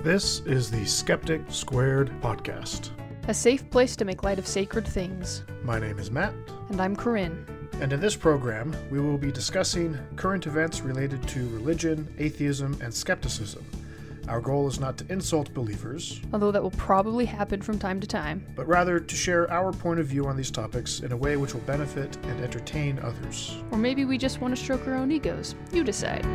This is the Skeptic Squared podcast. A safe place to make light of sacred things. My name is Matt. And I'm Corinne. And in this program, we will be discussing current events related to religion, atheism, and skepticism. Our goal is not to insult believers, Although that will probably happen from time to time. but rather to share our point of view on these topics in a way which will benefit and entertain others. Or maybe we just want to stroke our own egos. You decide.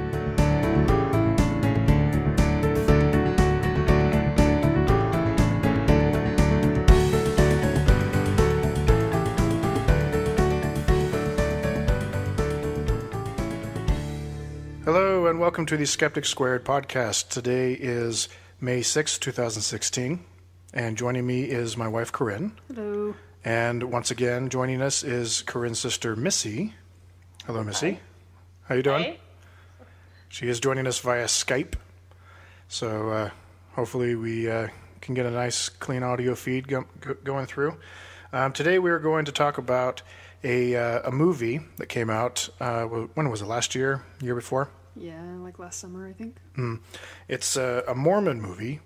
Hello and welcome to the Skeptic Squared podcast. Today is May 6, 2016, and joining me is my wife Corinne. Hello. And once again, joining us is Corinne's sister Missi. Hello, Missi. Hi. How you doing? Hi. She is joining us via Skype, so hopefully we can get a nice, clean audio feed going through. Today we are going to talk about a movie that came out, when was it, last year, year before? Yeah, like last summer, I think. It's a Mormon movie,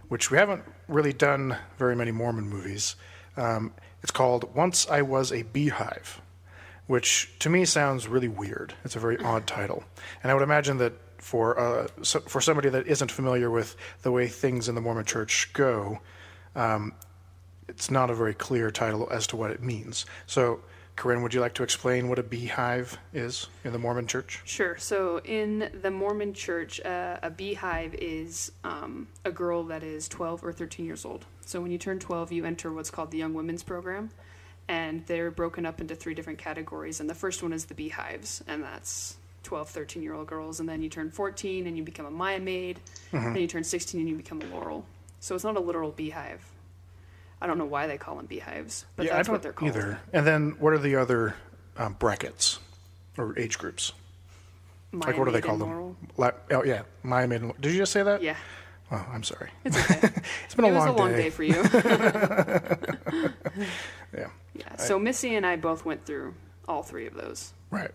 which we haven't really done very many Mormon movies. It's called Once I Was a Beehive, which to me sounds really weird. It's a very odd title. And I would imagine that for somebody that isn't familiar with the way things in the Mormon church go, it's not a very clear title as to what it means. So, Corinne, would you like to explain what a beehive is in the Mormon church? Sure. So in the Mormon church, a beehive is a girl that is 12 or 13 years old. So when you turn 12, you enter what's called the Young Women's Program. And they're broken up into 3 different categories. And the first one is the beehives. And that's 12, 13-year-old girls. And then you turn 14 and you become a Maya maid. Mm-hmm. Then you turn 16 and you become a laurel. So it's not a literal beehive. I don't know why they call them beehives, but that's what they're called. Either. And then what are the other brackets or age groups? Maya Like what do they maid call and them? laurel. Oh yeah, Maya maid. Did you just say that? Yeah. Oh, I'm sorry. It's okay. It's been a long day. It was a long day for you. Yeah. Yeah. So Missi and I both went through all 3 of those. Right.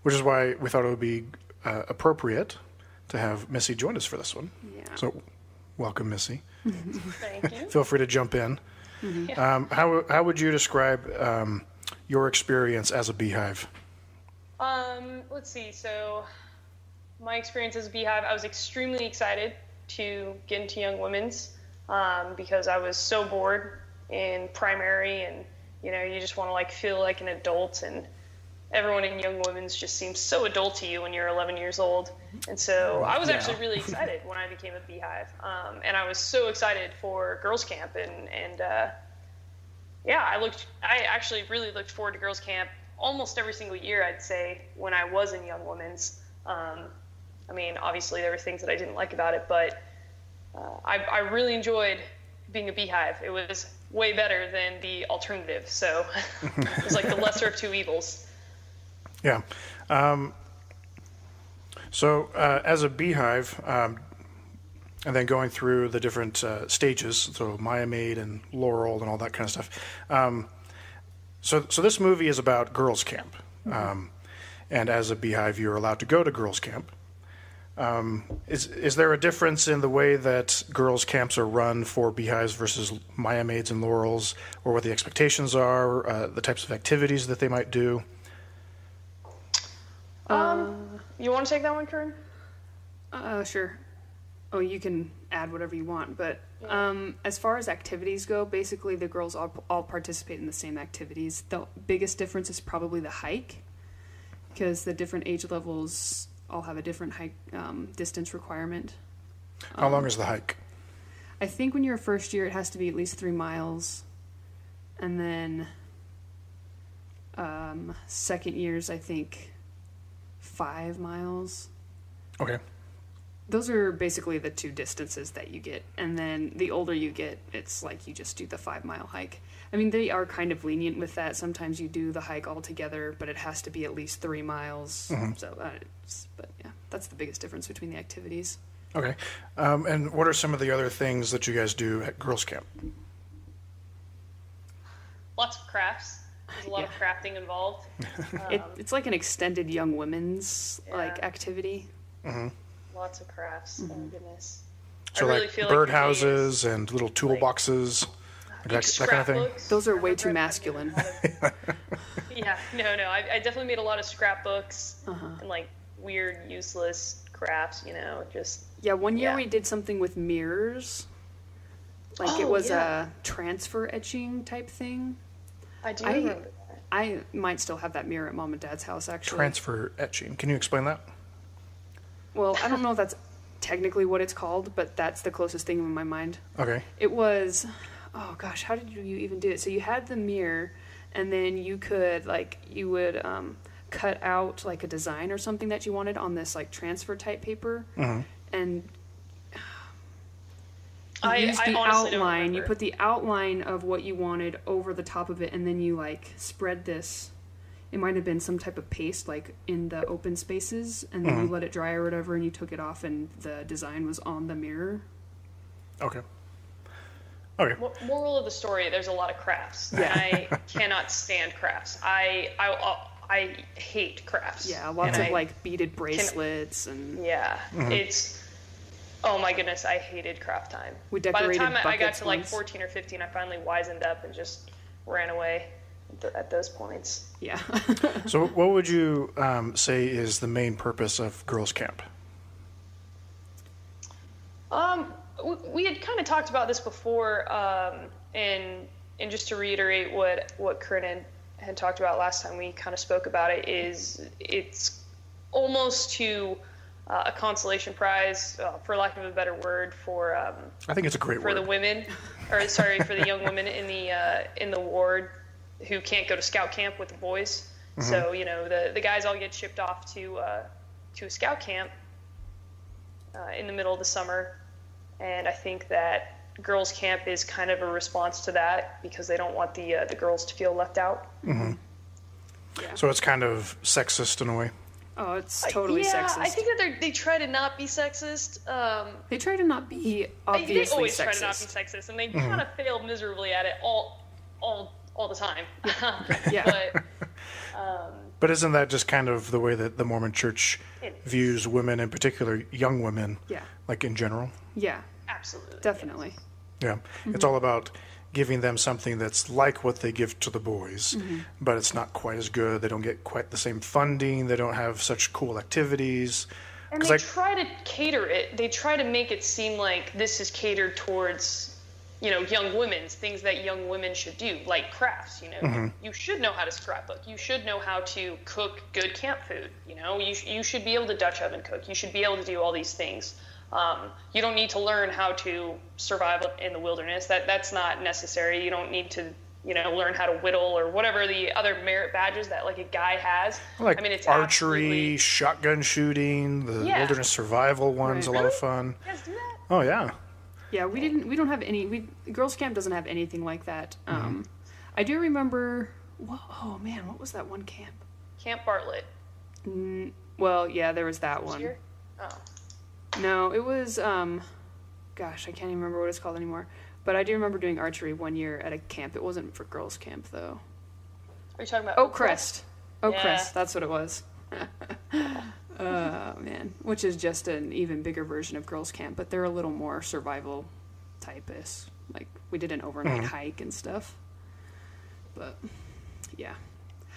Which is why we thought it would be appropriate to have Missi join us for this one. Yeah. So, welcome, Missi. Thank you. Feel free to jump in. Mm-hmm. How would you describe your experience as a beehive? Let's see. So, my experience as a beehive, I was extremely excited to get into Young Women's because I was so bored in primary, and you just want to feel like an adult, and everyone in Young Women's just seems so adult to you when you're 11 years old. And so I was actually really excited when I became a beehive. And I was so excited for girls camp. And I actually really looked forward to girls camp almost every single year, I'd say, when I was in Young Women's. Obviously there were things that I didn't like about it, but I really enjoyed being a beehive. It was way better than the alternative. So it was like the lesser of 2 evils. Yeah. So as a beehive, and then going through the different stages, so Maya maid and laurel and all that kind of stuff. So this movie is about girls' camp. And as a beehive, you're allowed to go to girls' camp. Is there a difference in the way that girls' camps are run for beehives versus Maya maids and laurels, or what the expectations are, the types of activities that they might do? You want to take that one, Corinne? Sure. Oh, you can add whatever you want, but as far as activities go, basically the girls all participate in the same activities. The biggest difference is probably the hike, because the different age levels all have a different hike distance requirement. How long is the hike? I think when you're a first year, it has to be at least 3 miles, and then second years, I think 5 miles. Okay. Those are basically the 2 distances that you get. And then the older you get, it's like you just do the 5-mile hike. They are kind of lenient with that. Sometimes you do the hike all together, but it has to be at least 3 miles. Mm-hmm. So, but yeah, that's the biggest difference between the activities. Okay. And what are some of the other things that you guys do at girls' camp? Lots of crafts. There's a lot of crafting involved. It's like an extended Young Women's activity. Mm-hmm. Lots of crafts. Oh, goodness. So I really like feel like birdhouses and little toolboxes, that kind of thing. Those are way too masculine. Yeah, no. I definitely made a lot of scrapbooks and like weird, useless crafts. Just. Yeah, one year we did something with mirrors. Like it was a transfer etching type thing. I do remember that. I might still have that mirror at Mom and Dad's house, actually. Transfer etching. Can you explain that? Well, I don't know if that's technically what it's called, but that's the closest thing in my mind. Okay. It was, oh gosh, how did you even do it? So you had the mirror, and then you could, you would cut out, a design or something that you wanted on this, transfer type paper. Mm-hmm. And you used the outline. You put the outline of what you wanted over the top of it, and then you spread this. It might have been some type of paste, in the open spaces, and then you let it dry or whatever, and you took it off, and the design was on the mirror. Okay. Moral of the story: there's a lot of crafts. Yeah. I cannot stand crafts. I hate crafts. Yeah, lots of beaded bracelets and. Yeah, it's. Oh my goodness, I hated craft time. We decorated By the time I got to once. 14 or 15, I finally wisened up and just ran away at those points. Yeah. So what would you say is the main purpose of girls' camp? We had kind of talked about this before, and just to reiterate what Corinne had talked about last time we kind of spoke about it, is it's almost to a consolation prize, for lack of a better word, for I think it's a great word. For the women, for the young women in the ward who can't go to scout camp with the boys. Mm-hmm. So the guys all get shipped off to a scout camp in the middle of the summer, and I think that girls' camp is kind of a response to that because they don't want the girls to feel left out. Mm-hmm. Yeah. So it's kind of sexist in a way. Oh, it's totally sexist. Yeah, I think that they try to not be sexist. They try to not be obviously they always sexist. try to not be sexist, and they kind of fail miserably at it all the time. Yeah. But isn't that just kind of the way that the Mormon Church views women, in particular young women, in general? Yeah. Absolutely. Definitely. Yeah. Mm-hmm. It's all about giving them something that's like what they give to the boys, but it's not quite as good. They don't get quite the same funding. They don't have such cool activities. And they try to cater it. They try to make it seem like this is catered towards, young women's things that young women should do, like crafts. You should know how to scrapbook. You should know how to cook good camp food. You should be able to Dutch oven cook. You should be able to do all these things. You don't need to learn how to survive in the wilderness. That's not necessary. You don't need to, learn how to whittle or whatever the other merit badges that a guy has. It's archery, shotgun shooting, the wilderness survival one's a lot of fun. You guys do that? Oh yeah. Yeah, we don't have any. Girls' camp doesn't have anything like that. I do remember. Oh man, what was that one camp? Camp Bartlett. Well, yeah, there was that This one. year? Oh. No, it was, gosh, I can't even remember what it's called anymore. But I do remember doing archery one year at a camp. It wasn't for girls' camp, though. Are you talking about Oak Crest? Oak Yeah. Crest, that's what it was. Oh, man. Which is just an even bigger version of girls' camp, but they're a little more survival type-ish. We did an overnight hike and stuff. But, yeah.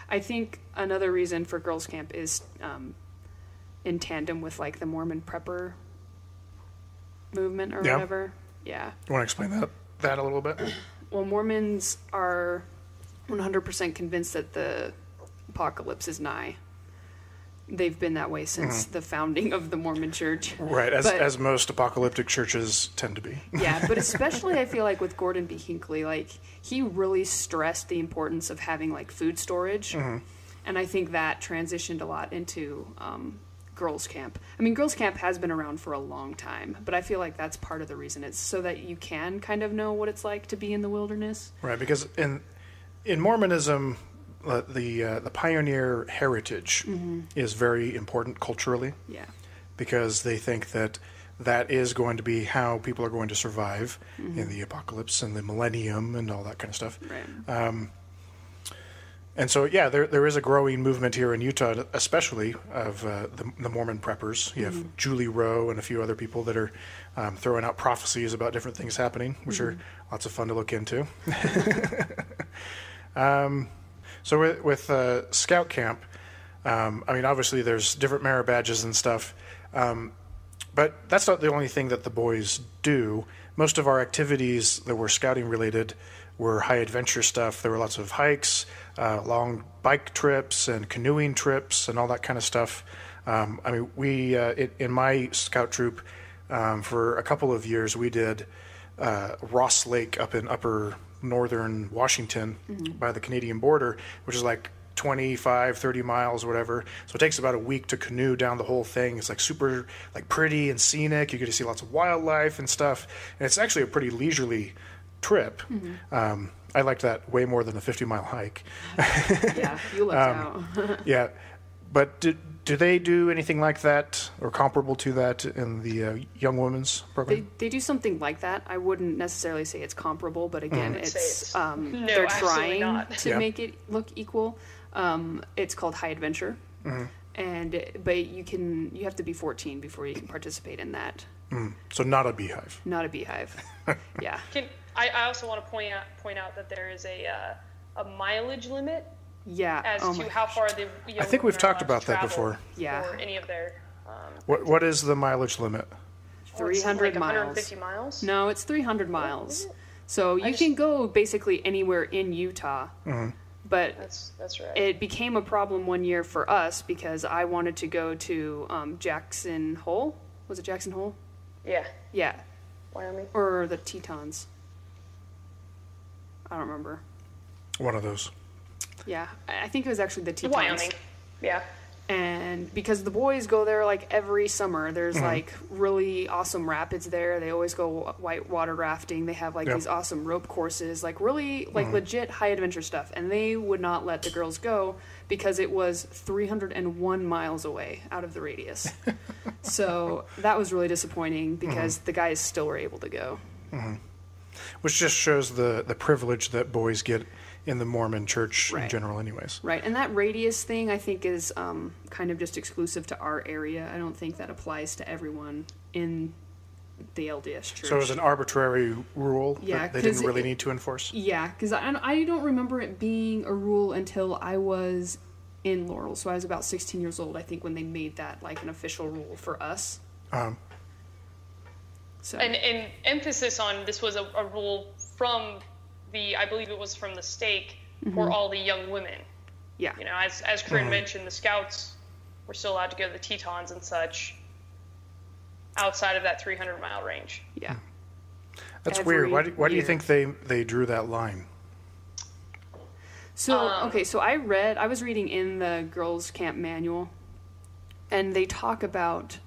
I think another reason for girls' camp is in tandem with, the Mormon prepper movement or whatever. Yeah. You want to explain that a little bit? Well, Mormons are 100% convinced that the apocalypse is nigh. They've been that way since the founding of the Mormon Church. Right, as most apocalyptic churches tend to be. Yeah, but especially I feel like with Gordon B. Hinckley, he really stressed the importance of having food storage, and I think that transitioned a lot into girls' camp. I mean, girls' camp has been around for a long time, but I feel like that's part of the reason. It's so that you can kind of know what it's like to be in the wilderness. Right, because in Mormonism, the pioneer heritage is very important culturally. Yeah. Because they think that is going to be how people are going to survive in the apocalypse and the millennium and all that kind of stuff. Right. And so, yeah, there is a growing movement here in Utah, especially of the Mormon preppers. You have Julie Rowe and a few other people that are throwing out prophecies about different things happening, which are lots of fun to look into. So with Scout Camp, I mean, obviously there's different merit badges and stuff, but that's not the only thing that the boys do. Most of our activities that were scouting related were high adventure stuff. There were lots of hikes, long bike trips and canoeing trips and all that kind of stuff. I mean, we in my scout troop for a couple of years we did Ross Lake up in upper northern Washington by the Canadian border, which is like 25, 30 miles, whatever. So it takes about a week to canoe down the whole thing. It's like super like pretty and scenic. You get to see lots of wildlife and stuff. And it's actually a pretty leisurely trip. I liked that way more than a 50-mile hike. Yeah, you lucked out. Yeah. But do they do anything like that or comparable to that in the Young Women's program? They do something like that. I wouldn't necessarily say it's comparable, but again, it's No, they're absolutely trying not. to make it look equal. It's called High Adventure, but you have to be 14 before you can participate in that. So not a Beehive. Not a Beehive. Yeah. I also want to point out that there is a mileage limit Yeah. as to how far the young I think women we've are talked allowed about to that travel before. Yeah. For any of their What is the mileage limit? 300 like miles. 150 miles. No, it's 300 miles. So you can go basically anywhere in Utah. But That's right. it became a problem one year for us because I wanted to go to Jackson Hole. Was it Jackson Hole? Yeah, Yeah. Wyoming. Or the Tetons. I don't remember. One of those. Yeah. I think it was actually the Tetons. Wyoming. Yeah. And because the boys go there like every summer, there's like really awesome rapids there. They always go white water rafting. They have like these awesome rope courses, like really like legit high adventure stuff. And they would not let the girls go because it was 301 miles away out of the radius. So that was really disappointing because the guys still were able to go. Which just shows the privilege that boys get in the Mormon church in general anyways. Right, and that radius thing I think is kind of just exclusive to our area. I don't think that applies to everyone in the LDS church. So it was an arbitrary rule that they didn't really need to enforce? Yeah, because I don't remember it being a rule until I was in Laurel. So I was about 16 years old, I think, when they made that like an official rule for us. So. And emphasis on this was a rule from I believe it was from the stake for all the young women. Yeah. You know, as Corinne mentioned, the scouts were still allowed to go to the Tetons and such outside of that 300-mile range. Yeah. That's weird. Why do you think they drew that line? So, so I was reading in the girls' camp manual, and they talk about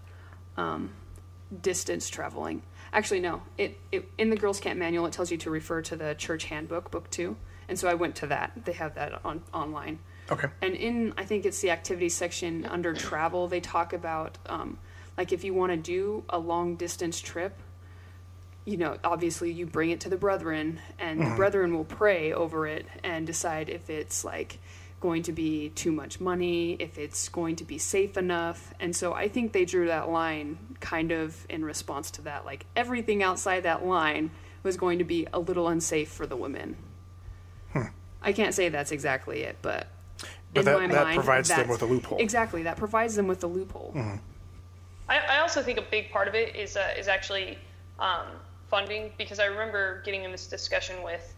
distance traveling. Actually, no. It in the girls' camp manual, it tells you to refer to the church handbook, book 2. And so I went to that. They have that online. Okay. And I think it's the activities section under travel, they talk about, like if you want to do a long distance trip, you know, obviously you bring it to the brethren, and the brethren will pray over it and decide if it's like going to be too much money, if it's going to be safe enough. And so I think they drew that line kind of in response to that. Like everything outside that line was going to be a little unsafe for the women. I can't say that's exactly it, but in my mind, that provides them with a loophole. Exactly, that provides them with a loophole. I also think a big part of it is actually funding, because I remember getting in this discussion with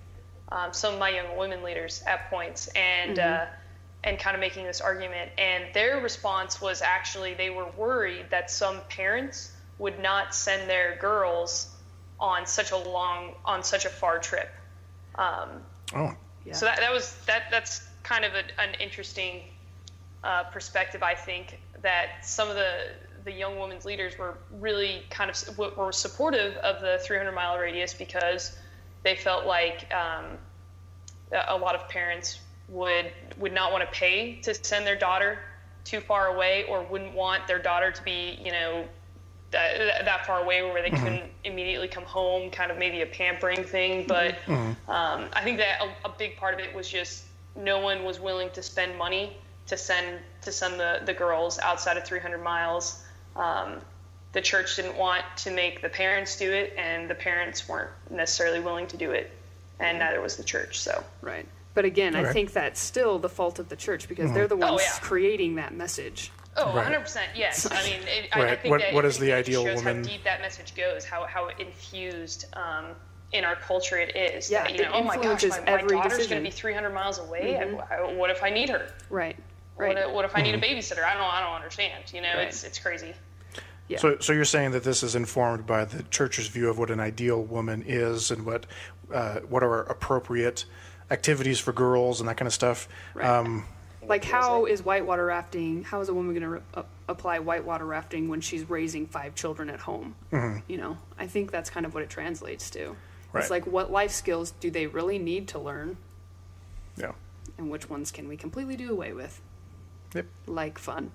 some of my young women leaders at points, and kind of making this argument, and their response was actually they were worried that some parents would not send their girls on such a far trip. So that's kind of an interesting perspective. I think that some of the young women's leaders were really kind of were supportive of the 300-mile radius because they felt like a lot of parents would not want to pay to send their daughter too far away, or wouldn't want their daughter to be, you know, that far away where they couldn't immediately come home, kind of maybe a pampering thing. But I think that a big part of it was just no one was willing to spend money to send the girls outside of 300 miles. The church didn't want to make the parents do it, and the parents weren't necessarily willing to do it, and neither was the church. So right. But again, I think that's still the fault of the church, because they're the ones creating that message. Oh, right. 100%, yes. I mean, right. I think what is the ideal shows woman? how deep that message goes, how infused in our culture it is. Yeah, that, you know, oh my gosh, my daughter's going to be 300 miles away. What if I need her? Right. What if I need a babysitter? I don't understand. You know, it's crazy. Yeah. So you're saying that this is informed by the church's view of what an ideal woman is, and what are appropriate activities for girls and that kind of stuff. Right. Like, how is whitewater rafting? How is a woman going to apply whitewater rafting when she's raising 5 children at home? You know, I think that's kind of what it translates to. Right. It's like, what life skills do they really need to learn? Yeah. And which ones can we completely do away with? Yep. Like fun.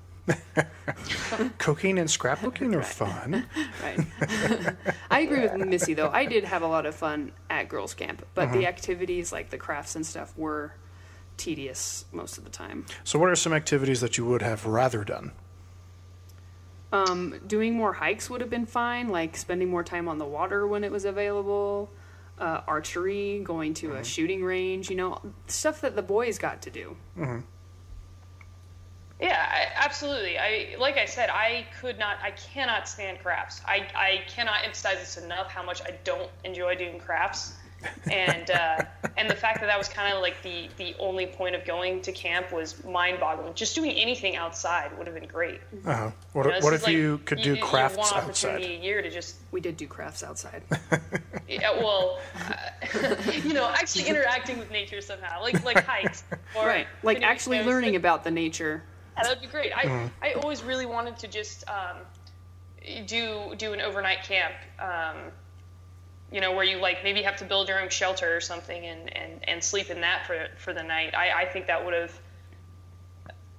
Cocaine and scrapbooking are fun. Right. I agree with Missy, though. I did have a lot of fun at girls' camp, but the activities, like the crafts and stuff, were tedious most of the time. So what are some activities that you would have rather done? Doing more hikes would have been fine, like spending more time on the water when it was available, archery, going to a shooting range, you know, stuff that the boys got to do. Yeah, absolutely. Like I said, I cannot stand crafts. I cannot emphasize this enough, how much I don't enjoy doing crafts. And the fact that was kind of like the only point of going to camp was mind-boggling. Just doing anything outside would have been great. What if you could do crafts one outside? opportunity a year to just... We did do crafts outside. Yeah, well, actually interacting with nature somehow, like hikes. Or right, like actually learning about the nature. Yeah, that'd be great. I always really wanted to just do an overnight camp, where you like maybe have to build your own shelter or something and sleep in that for the night. I think that would have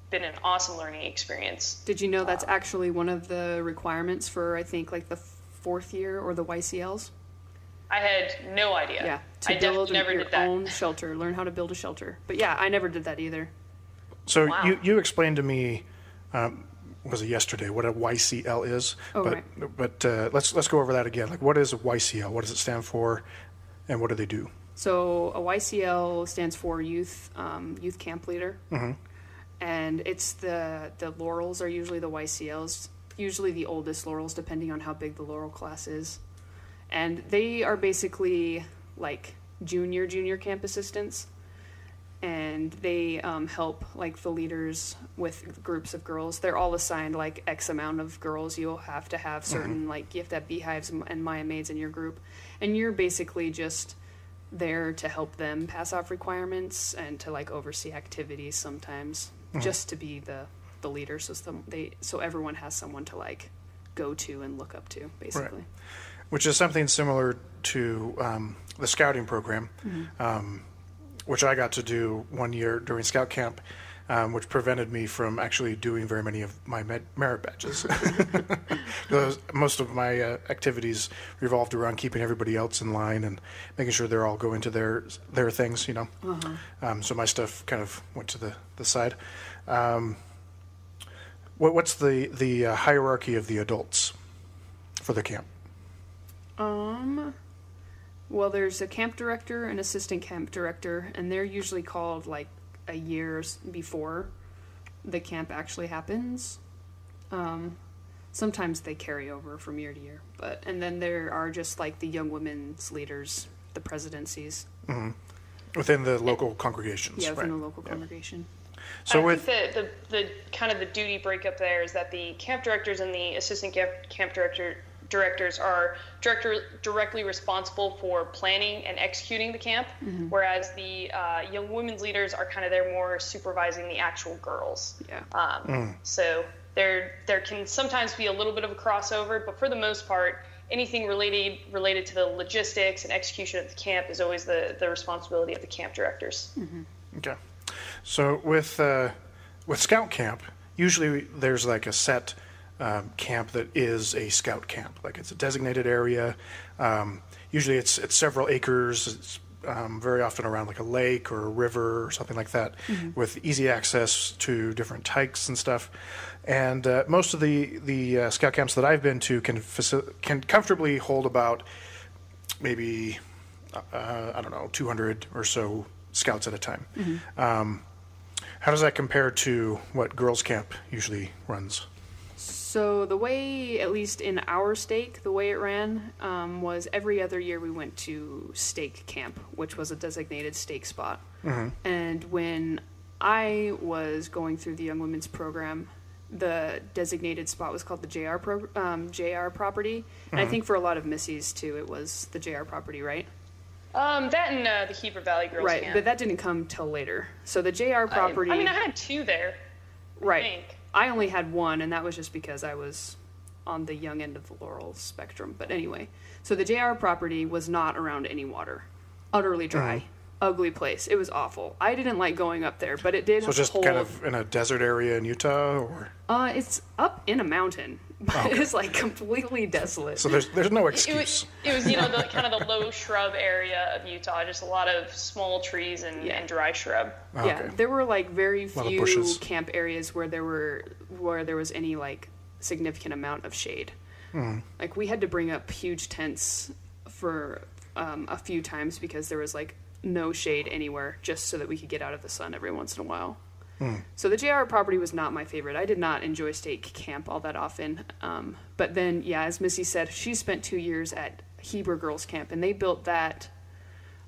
been an awesome learning experience. Did you know that's actually one of the requirements for, I think, like the 4th year or the YCLs? I had no idea. Yeah, I build never your did that. own shelter, learn how to build a shelter. But yeah, I never did that either. So Wow. you explained to me, was it yesterday, what a YCL is? Right. But let's go over that again. Like, what is a YCL? What does it stand for, and what do they do? So a YCL stands for youth camp leader, and it's the laurels are usually the YCLs, usually the oldest laurels, depending on how big the laurel class is, and they are basically like junior camp assistants. And they help like the leaders with groups of girls. They're all assigned like X amount of girls. You'll have to have certain like you have to have beehives and Maya maids in your group, and you're basically just there to help them pass off requirements and to like oversee activities sometimes, just to be the leader. So everyone has someone to like go to and look up to, basically. Right. Which is something similar to the scouting program. Which I got to do one year during scout camp, which prevented me from actually doing very many of my merit badges. Most of my activities revolved around keeping everybody else in line and making sure they're all going to their things, you know. So my stuff kind of went to the side. What's the hierarchy of the adults for the camp? Well, there's a camp director and assistant camp director, and they're usually called like a year before the camp actually happens. Sometimes they carry over from year to year, and then there are just like the young women's leaders, the presidencies. Within the local congregations. Yeah, within the local congregation. So I think the kind of the duty breakup there is that the camp directors and the assistant camp directors are directly responsible for planning and executing the camp, whereas the young women's leaders are kind of there more supervising the actual girls. Yeah. So there can sometimes be a little bit of a crossover, but for the most part, anything related to the logistics and execution of the camp is always the responsibility of the camp directors. Okay. So with scout camp, usually there's like a set camp that is a scout camp. Like it's a designated area. Usually it's several acres. It's very often around like a lake or a river or something like that, with easy access to different hikes and stuff. And most of the scout camps that I've been to can comfortably hold about maybe 200 or so scouts at a time. How does that compare to what girls' camp usually runs? So the way, at least in our stake, the way it ran was every other year we went to stake camp, which was a designated stake spot. And when I was going through the Young Women's Program, the designated spot was called the JR property. And I think for a lot of Missies, too, it was the JR property, right? That and the Heber Valley Girls Right, Camp. but that didn't come till later. So the JR property... I had 2 there. Right. I think. I only had 1, and that was just because I was on the young end of the Laurel spectrum. But anyway, so the JR property was not around any water. Utterly dry. Ugly place. It was awful. I didn't like going up there, but it did So just kind of in a desert area in Utah, or? It's up in a mountain, but it's like completely desolate. So there's no excuse. It was the kind of the low shrub area of Utah, just a lot of small trees and dry shrub. Yeah, there were like very lot of few bushes. camp areas where there was any like significant amount of shade. Like we had to bring up huge tents for a few times because there was like no shade anywhere, just so that we could get out of the sun every once in a while. So the JR property was not my favorite. I did not enjoy stake camp all that often. But then, as Missy said, she spent 2 years at Heber Girls Camp, and they built that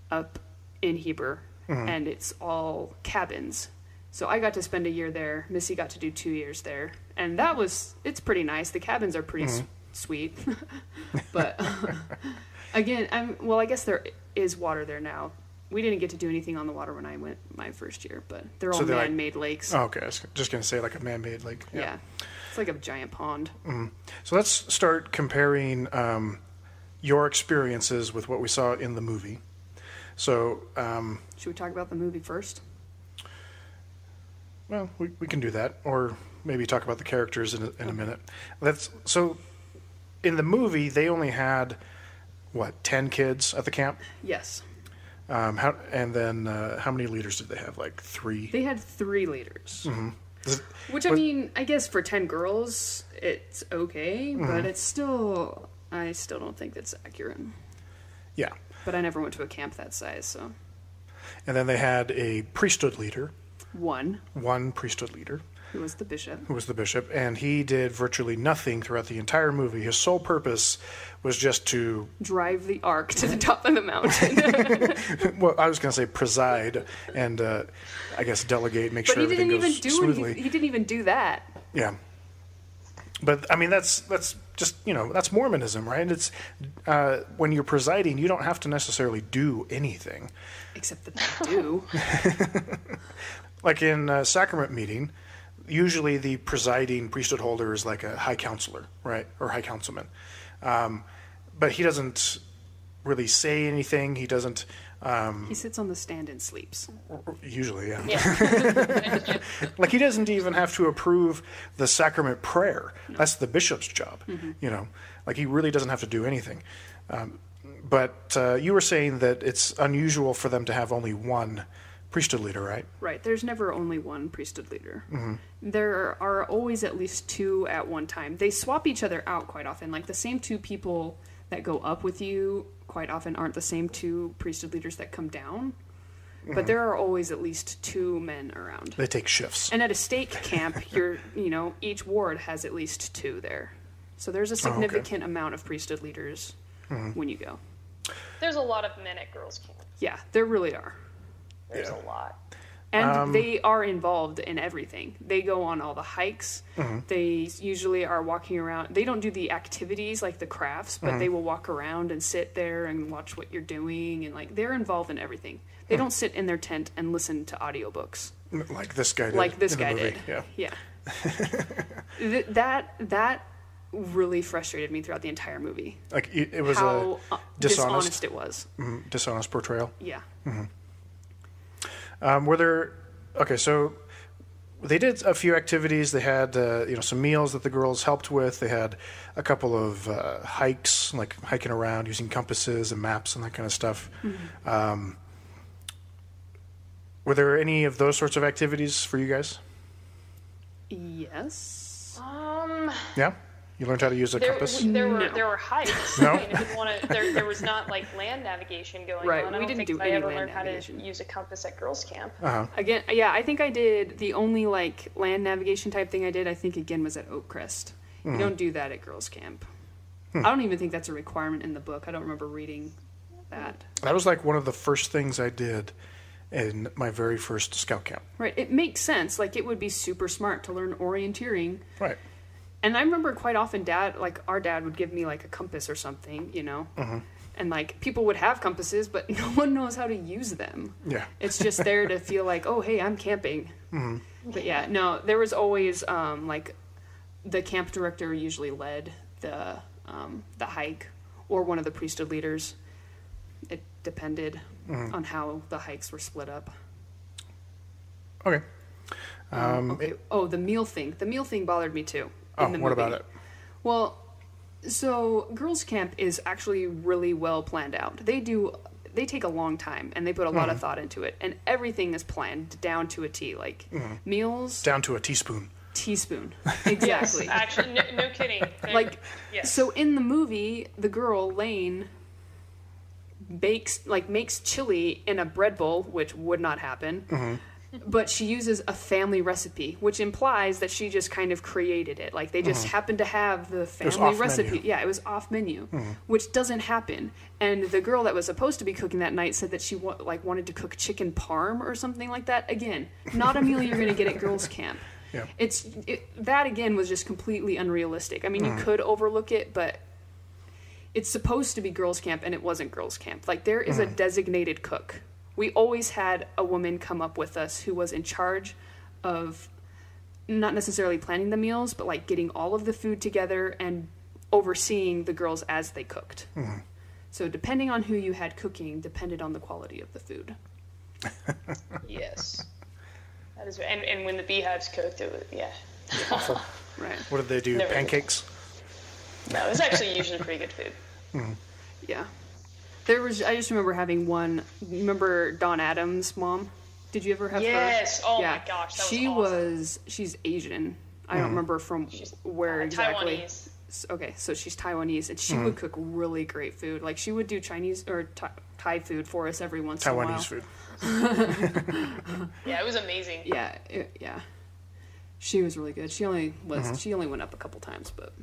up in Heber, and it's all cabins. So I got to spend a year there. Missy got to do 2 years there, and it's pretty nice. The cabins are pretty sweet. But again, I guess there is water there now. We didn't get to do anything on the water when I went my first year, but they're all man-made lakes. Oh, okay. I was just going to say like a man-made lake. Yeah. It's like a giant pond. So let's start comparing your experiences with what we saw in the movie. So... should we talk about the movie first? Well, we can do that, or maybe talk about the characters in a minute. So in the movie, they only had, 10 kids at the camp? Yes. How many leaders did they have? Like 3? They had 3 leaders. Which, I guess for 10 girls, it's okay, but I still don't think that's accurate. Yeah. But I never went to a camp that size, so. And then they had a priesthood leader. One priesthood leader. Who was the bishop. And he did virtually nothing throughout the entire movie. His sole purpose was just to... drive the ark to the top of the mountain. Well, I was going to say preside and, I guess, delegate, make sure everything goes smoothly. He didn't even do that. Yeah. But, that's just, that's Mormonism, right? It's when you're presiding, you don't have to necessarily do anything. Except that they do. Like in sacrament meeting... Usually the presiding priesthood holder is like a high counselor, right? Or high councilman. But he doesn't really say anything. He doesn't... he sits on the stand and sleeps. Usually, yeah. Like he doesn't even have to approve the sacrament prayer. No. That's the bishop's job, Like he really doesn't have to do anything. But you were saying that it's unusual for them to have only one priesthood leader, right? Right. There's never only one priesthood leader. There are always at least 2 at one time. They swap each other out quite often. Like the same 2 people that go up with you quite often aren't the same 2 priesthood leaders that come down. But there are always at least 2 men around. They take shifts. And at a stake camp, each ward has at least 2 there. So there's a significant amount of priesthood leaders when you go. There's a lot of men at girls' camp. Yeah, there really are. There's a lot. And they are involved in everything. They go on all the hikes. They usually are walking around. They don't do the activities like the crafts, but they will walk around and sit there and watch what you're doing. And they're involved in everything. They don't sit in their tent and listen to audiobooks. Like this guy did. Like this guy did. Yeah. That really frustrated me throughout the entire movie. Like it was how dishonest it was. Dishonest portrayal. Yeah. So they did a few activities. They had some meals that the girls helped with. They had a couple of hikes, like hiking around using compasses and maps and that kind of stuff. Were there any of those sorts of activities for you guys? Yes. Yeah? You learned how to use a compass? There were hikes. No? I mean, if you want to, there was not like land navigation going Right, on. I we don't didn't think do I any ever land learned how to navigation. use a compass at girls' camp. Again, yeah, I think I did the only like land navigation type thing I did. I think again was at Oakcrest. You don't do that at girls' camp. I don't even think that's a requirement in the book. I don't remember reading that. That was like one of the first things I did in my very first scout camp. Right. It makes sense. Like, it would be super smart to learn orienteering. Right. And I remember quite often our dad would give me like a compass or something, you know? And like people would have compasses, but no one knows how to use them. Yeah. It's just there to feel like, oh, hey, I'm camping. But yeah, no, there was always like the camp director usually led the hike, or one of the priesthood leaders. It depended on how the hikes were split up. Okay. Okay. The meal thing. The meal thing bothered me too. What about it? Well, so girls' camp is actually really well planned out. They take a long time, and they put a lot of thought into it, and everything is planned down to a T. Like meals Down to a teaspoon. Exactly. Yes, actually, no kidding. Like, yes. so in the movie, the girl Lane makes chili in a bread bowl, which would not happen. But she uses a family recipe, which implies that she just kind of created it. Like, they just happened to have the family recipe. Menu. Yeah, it was off menu, which doesn't happen. And the girl that was supposed to be cooking that night said that she wanted to cook chicken parm or something like that. Again, not a meal you're going to get at girls' camp. Yeah. That again was just completely unrealistic. I mean, you could overlook it, but it's supposed to be girls' camp, and it wasn't girls' camp. Like, there is a designated cook. We always had a woman come up with us who was in charge of not necessarily planning the meals, but like getting all of the food together and overseeing the girls as they cooked. So depending on who you had cooking depended on the quality of the food. Yes. That is, and when the Beehives cooked, it was, Awful. Right. What did they do? Never. Pancakes? No, it was actually usually pretty good food. Yeah. I just remember having one. Remember Dawn Adams' mom? Did you ever have her? Yes. Oh my gosh, that was awesome. She's Asian. I don't remember from where exactly. Taiwanese. Okay, so she's Taiwanese, and she would cook really great food. Like, she would do Chinese or Thai food for us every once in a while. Taiwanese food. Yeah, it was amazing. Yeah, yeah. She was really good. She only went up a couple times, but.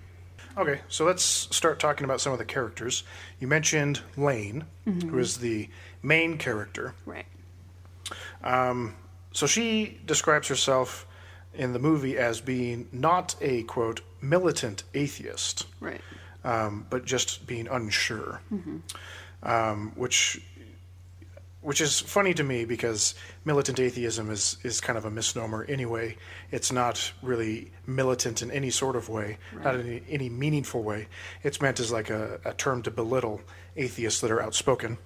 Okay, so let's start talking about some of the characters. You mentioned Lane, who is the main character. Right. So she describes herself in the movie as being not a, quote, militant atheist, Right. but just being unsure, which is funny to me because militant atheism is kind of a misnomer anyway. It's not really militant in any sort of way, not in any meaningful way. It's meant as like a term to belittle atheists that are outspoken.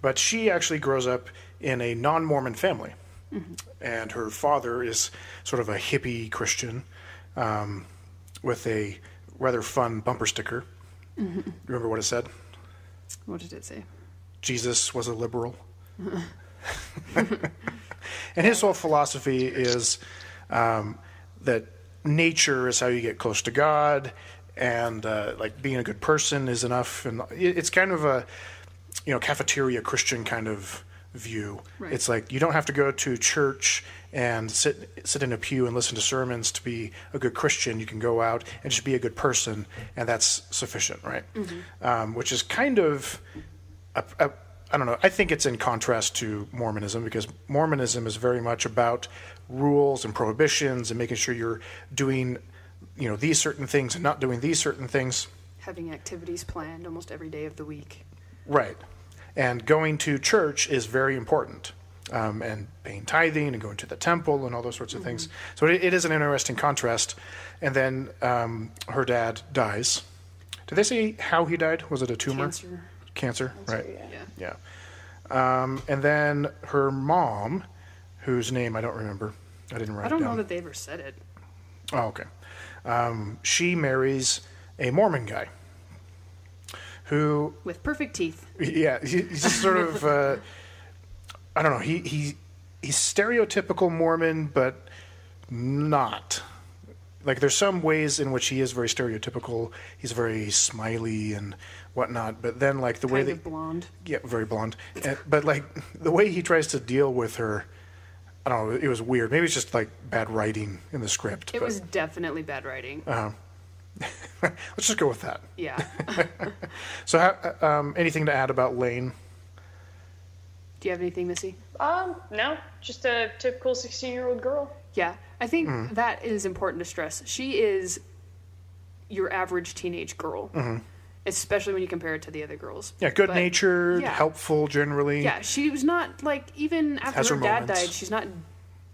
But she actually grows up in a non-Mormon family, and her father is sort of a hippie Christian with a rather fun bumper sticker. Remember what it said? What did it say? Jesus was a liberal. And his whole philosophy is that nature is how you get close to God, and like being a good person is enough. And it's kind of a cafeteria Christian kind of view. Right. It's like you don't have to go to church and sit in a pew and listen to sermons to be a good Christian. You can go out and just be a good person, and that's sufficient, right? Which is kind of I don't know. I think it's in contrast to Mormonism, because Mormonism is very much about rules and prohibitions and making sure you're doing, these certain things and not doing these certain things. Having activities planned almost every day of the week. Right. And going to church is very important. And paying tithing and going to the temple and all those sorts of things. So it is an interesting contrast. And then her dad dies. Did they say how he died? Was it a tumor? Cancer, right? Yeah. And then her mom, whose name I don't remember. I didn't write it down. I don't know that they ever said it. Oh, okay. She marries a Mormon guy who... With perfect teeth. Yeah, he's just sort of... I don't know. He's stereotypical Mormon, but not. Like, there's some ways in which he is very stereotypical. He's very smiley and whatnot. But then, like, the way Kind of blonde. Yeah, very blonde. But, like, the way he tries to deal with her, I don't know, it was weird. Maybe it's just, like, bad writing in the script. It was definitely bad writing. Let's just go with that. Yeah. So, anything to add about Lane? Do you have anything, Missy? No, just a typical 16-year-old girl. Yeah, I think that is important to stress. She is your average teenage girl, especially when you compare it to the other girls. Yeah, good-natured, helpful generally. Yeah, she was not, like, even after her dad moments. died, she's not,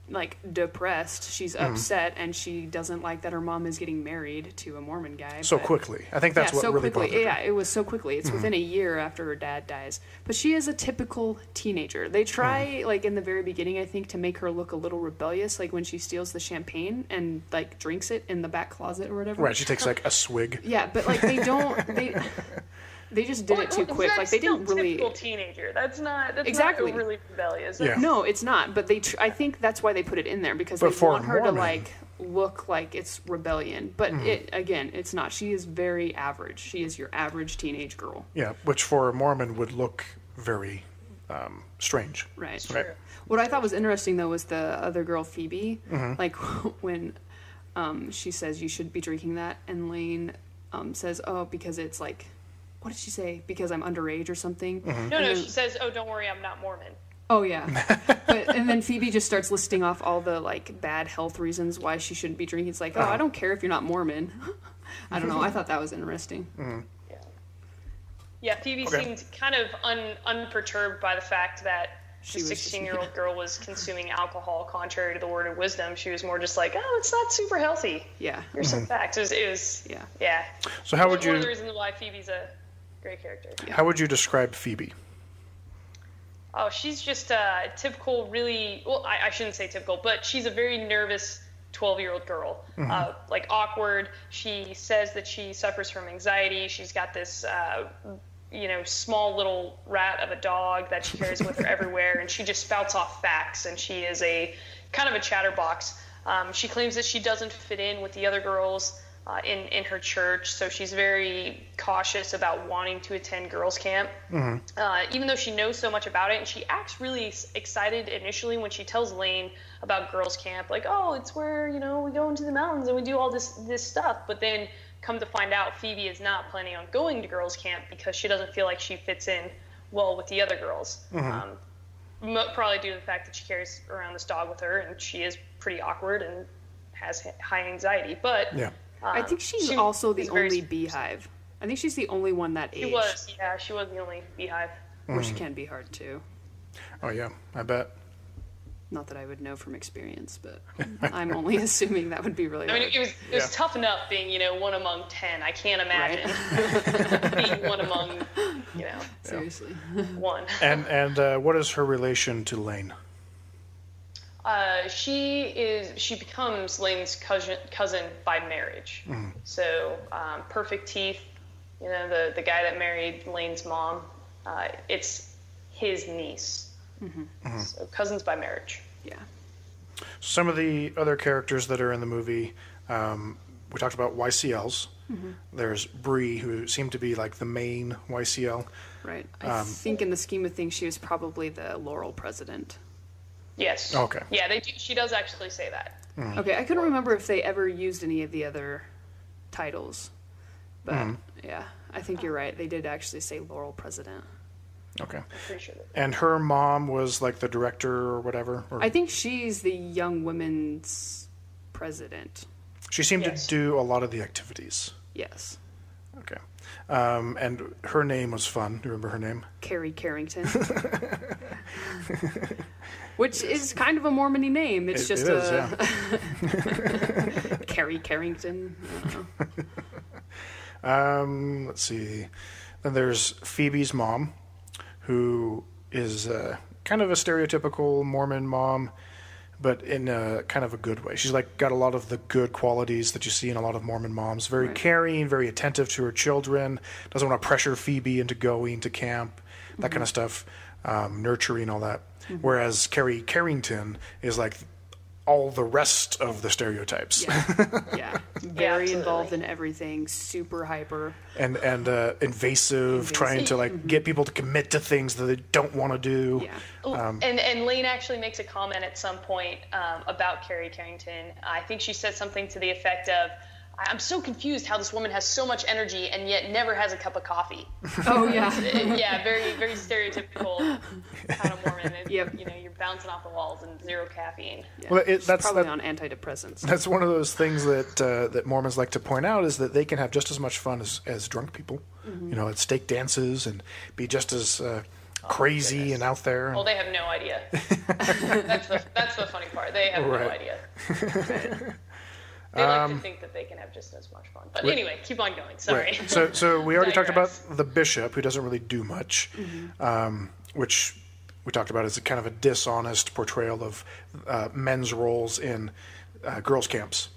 like, depressed. She's upset, and she doesn't like that her mom is getting married to a Mormon guy. So quickly. I think that's what so really quickly. bothered her. Yeah, it was so quickly. It's within a year after her dad dies. But she is a typical teenager. They try, like, in the very beginning, I think, to make her look a little rebellious, like when she steals the champagne and, like, drinks it in the back closet or whatever. Right, she takes, like, a swig. Yeah, but, like, they don't... They just did it too quick. Like, they didn't really. Typical teenager. That's Exactly. not really rebellious. Yeah. No, it's not. But I think that's why they put it in there, because they for want her to, Mormon. like, look like it's rebellion. But it's not. She is very average. She is your average teenage girl. Yeah, which for a Mormon would look very strange. Right. Right. What I thought was interesting, though, was the other girl, Phoebe. Like, when she says you should be drinking that, and Lane says, oh, because it's like, what did she say? Because I'm underage or something? No, she says, oh, don't worry, I'm not Mormon. Oh, yeah. And then Phoebe just starts listing off all the, like, bad health reasons why she shouldn't be drinking. It's like, oh, I don't care if you're not Mormon. I don't know. I thought that was interesting. Yeah, Phoebe seemed kind of unperturbed by the fact that the 16-year-old girl was consuming alcohol contrary to the word of wisdom. She was more just like, oh, it's not super healthy. Yeah. Here's some facts. It was yeah. So how would you... One of the reasons why Phoebe's a great character. How would you describe Phoebe? Oh, she's just a typical, really... Well, I shouldn't say typical, but she's a very nervous 12-year-old girl. Like, awkward. She says that she suffers from anxiety. She's got this... small little rat of a dog that she carries with her everywhere, and she just spouts off facts, and she is a kind of a chatterbox. She claims that she doesn't fit in with the other girls in her church, so she's very cautious about wanting to attend girls' camp, even though she knows so much about it, and she acts really excited initially when she tells Lane about girls' camp, like, oh, it's where, we go into the mountains and we do all this stuff, but then come to find out Phoebe is not planning on going to girls' camp because she doesn't feel like she fits in well with the other girls. Probably due to the fact that she carries around this dog with her, and she is pretty awkward and has high anxiety. But I think she's also the only Beehive. I think she's the only one that age. She was the only Beehive. Which can be hard too. Oh yeah, I bet. Not that I would know from experience, but I'm only assuming that would be really hard. I mean, it was tough enough being, one among 10. I can't imagine being one among, Seriously. one. And what is her relation to Lane? She becomes Lane's cousin by marriage. So, Perfect Teeth, the guy that married Lane's mom, it's his niece. So cousins by marriage. Yeah. Some of the other characters that are in the movie, we talked about YCLs. There's Bree, who seemed to be like the main YCL. Right. I think in the scheme of things, she was probably the Laurel president. Yes. Okay. Yeah, she does actually say that. Okay, I couldn't remember if they ever used any of the other titles. But, yeah, I think you're right. They did actually say Laurel president. Okay. I'm pretty sure that. And her mom was like the director or whatever? Or... I think she's the Young Women's president. She seemed to do a lot of the activities. Yes. Okay. And her name was fun. Do you remember her name? Carrie Carrington. Which is kind of a Mormon-y name. It's just Carrie Carrington. I don't know. Let's see. Then there's Phoebe's mom, who is kind of a stereotypical Mormon mom, but in a kind of a good way. She's like got a lot of the good qualities that you see in a lot of Mormon moms. Very caring, very attentive to her children, doesn't want to pressure Phoebe into going to camp, that kind of stuff. nurturing, all that. Whereas Carrie Carrington is like all the rest of the stereotypes. Yeah. Very involved in everything, super hyper. And invasive, trying to like get people to commit to things that they don't want to do. Yeah. And Lane actually makes a comment at some point about Carrie Carrington. I think she said something to the effect of, I'm so confused how this woman has so much energy and yet never has a cup of coffee. Oh, yeah. Yeah, very, very stereotypical kind of Mormon. Yep. You know, you're bouncing off the walls and zero caffeine. Yeah. Well, that's probably on antidepressants. That's one of those things that Mormons like to point out, is that they can have just as much fun as drunk people. You know, at stake dances and be just as crazy and out there. Well, they have no idea. That's the funny part. They have no idea. They like to think that they can have just as much fun. But anyway, keep on going. Sorry. Right. So we already talked about the bishop, who doesn't really do much, which we talked about as a kind of a dishonest portrayal of men's roles in girls' camps.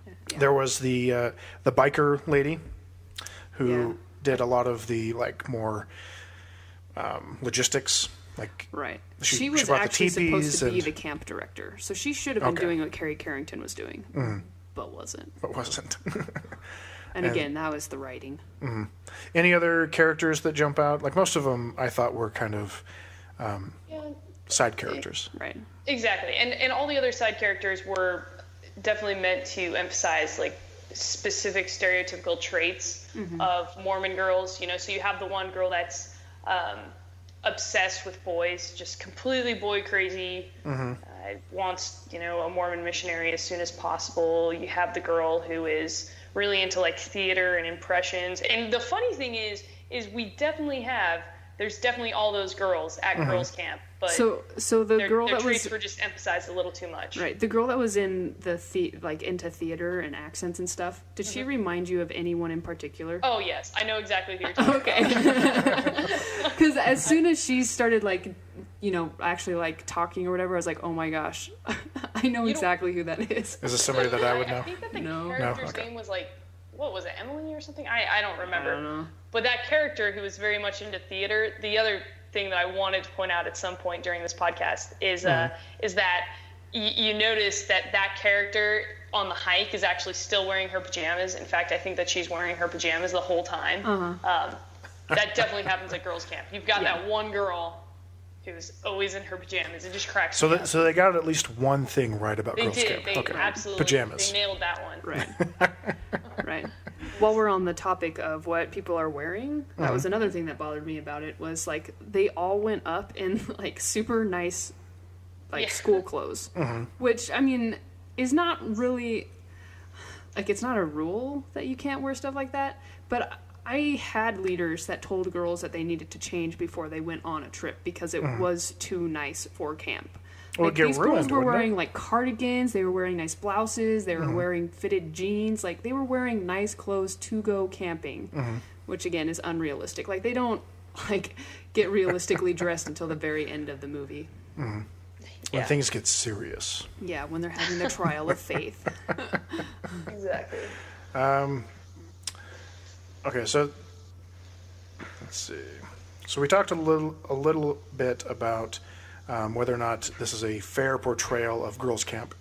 Yeah. There was the biker lady who did a lot of the like more logistics. Like she was actually supposed to be the camp director, so she should have been doing what Carrie Carrington was doing. But wasn't. And again, that was the writing. Any other characters that jump out? Like most of them, I thought were kind of side characters. Right. Exactly, and all the other side characters were definitely meant to emphasize like specific stereotypical traits of Mormon girls. You know, so you have the one girl that's obsessed with boys, just completely boy crazy. Wants, you know, a Mormon missionary as soon as possible. You have the girl who is really into like theater and impressions. And the funny thing is there's definitely all those girls at girls camp, but so the girl their that traits was were just emphasized a little too much. Right. The girl that was in like into theater and accents and stuff. Did she remind you of anyone in particular? Oh yes, I know exactly who you're talking about. Because as soon as she started like, you know, actually like talking or whatever, I was like, oh my gosh, I know exactly who that is. Is this somebody that I would know? I think that the character's name was like, what was it, Emily or something? I don't remember. I don't know. But that character who was very much into theater, the other thing that I wanted to point out at some point during this podcast is that you notice that character on the hike is actually still wearing her pajamas. In fact, I think that she's wearing her pajamas the whole time. That definitely happens at girls' camp. You've got that one girl who's always in her pajamas. It just cracks me up. So they got at least one thing right about girls' camp. They absolutely pajamas. They nailed that one. Right. Right. While we're on the topic of what people are wearing, that was another thing that bothered me about it, was like they all went up in like super nice school clothes, which I mean is not really like, it's not a rule that you can't wear stuff like that, but I had leaders that told girls that they needed to change before they went on a trip because it was too nice for camp. Well, these girls were wearing like cardigans, they were wearing nice blouses, they were wearing fitted jeans, like they were wearing nice clothes to go camping, which again is unrealistic. Like they don't like get realistically dressed until the very end of the movie. When things get serious. Yeah, when they're having the trial of faith. Exactly. Okay, so let's see. So we talked a little bit about whether or not this is a fair portrayal of girls' camp,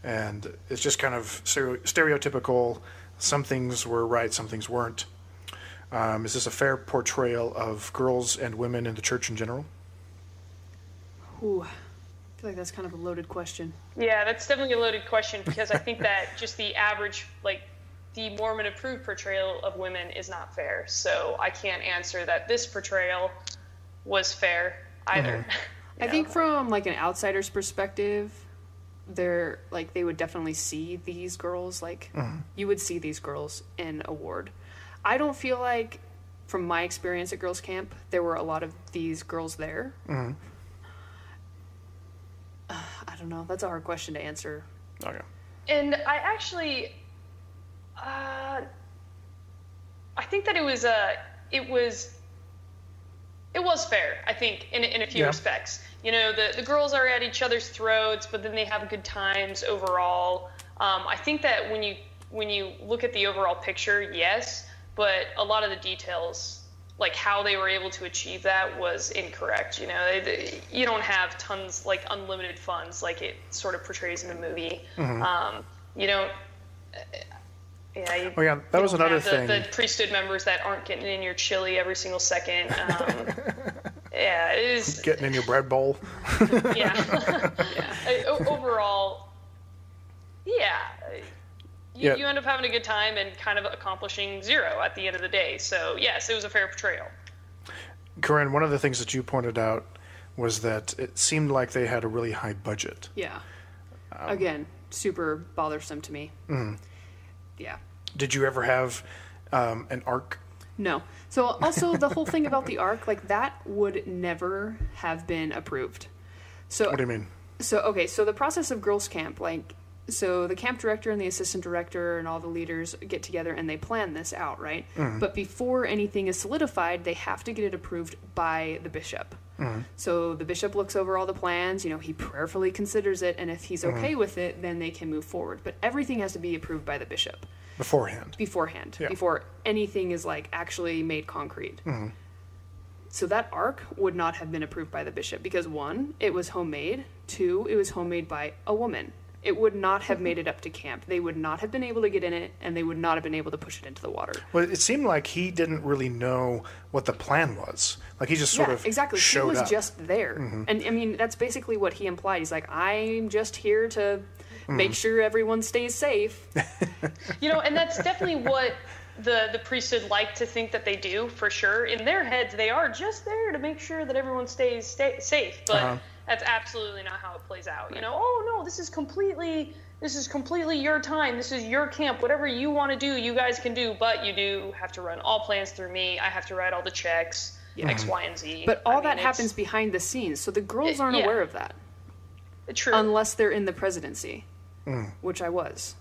and it's just kind of stereotypical. Some things were right, some things weren't. Is this a fair portrayal of girls and women in the church in general? Ooh, I feel like that's kind of a loaded question. Yeah, that's definitely a loaded question because I think that just the average, like, the Mormon-approved portrayal of women is not fair. So I can't answer that this portrayal was fair either. I think from like an outsider's perspective, they would definitely see these girls, like you would see these girls in a ward. I don't feel like, from my experience at girls' camp, there were a lot of these girls there. I don't know. That's a hard question to answer. Okay. And I actually, I think that it was fair, I think, in a few respects. You know, the girls are at each other's throats, but then they have good times overall. I think that when you look at the overall picture, yes, but a lot of the details like how they were able to achieve that was incorrect. You know, you don't have tons, like unlimited funds like it sort of portrays in the movie. You don't. That was another thing. The priesthood members that aren't getting in your chili every single second. Yeah, it is getting in your bread bowl. Yeah. Overall, you end up having a good time and kind of accomplishing zero at the end of the day. So yes, it was a fair portrayal. Corinne, one of the things that you pointed out was that it seemed like they had a really high budget. Yeah. Again, super bothersome to me. Yeah. Did you ever have an arc? No. So also the whole thing about the arc, like that would never have been approved. So what do you mean? So the process of girls' camp, like, so the camp director and the assistant director and all the leaders get together and they plan this out, right? But before anything is solidified, they have to get it approved by the bishop. So the bishop looks over all the plans, you know, he prayerfully considers it, and if he's okay with it, then they can move forward. But everything has to be approved by the bishop. Beforehand, yeah. Before anything is, like, actually made concrete. So that arc would not have been approved by the bishop because, 1, it was homemade. 2, it was homemade by a woman. It would not have made it up to camp. They would not have been able to get in it, and they would not have been able to push it into the water. Well, it seemed like he didn't really know what the plan was. Like, he just sort of showed He was up. just there. And, I mean, that's basically what he implied. He's like, I'm just here to make sure everyone stays safe. You know, and that's definitely what the priesthood like to think that they do, for sure. In their heads, they are just there to make sure that everyone stays safe. But that's absolutely not how it plays out. You know, oh no, this is completely your time. This is your camp. Whatever you want to do, you guys can do. But you do have to run all plans through me. I have to write all the checks, X, Y, and Z. But that happens behind the scenes, so the girls aren't aware of that. True. Unless they're in the presidency, which I was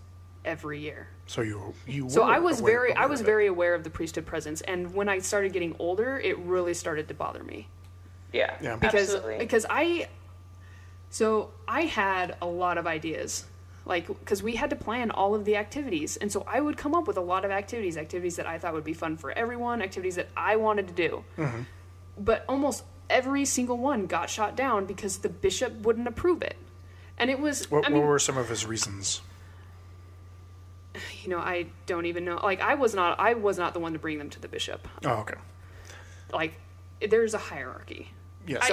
every year. So you were So I was aware very aware of the priesthood presence, and when I started getting older, it really started to bother me. Yeah. Because I had a lot of ideas, like, because we had to plan all of the activities, and so I would come up with a lot of activities that I thought would be fun for everyone, activities that I wanted to do. But almost every single one got shot down because the bishop wouldn't approve it. And it was... What were some of his reasons? You know, I don't even know. Like, I was not the one to bring them to the bishop. Oh, okay. Like, there's a hierarchy. Yes,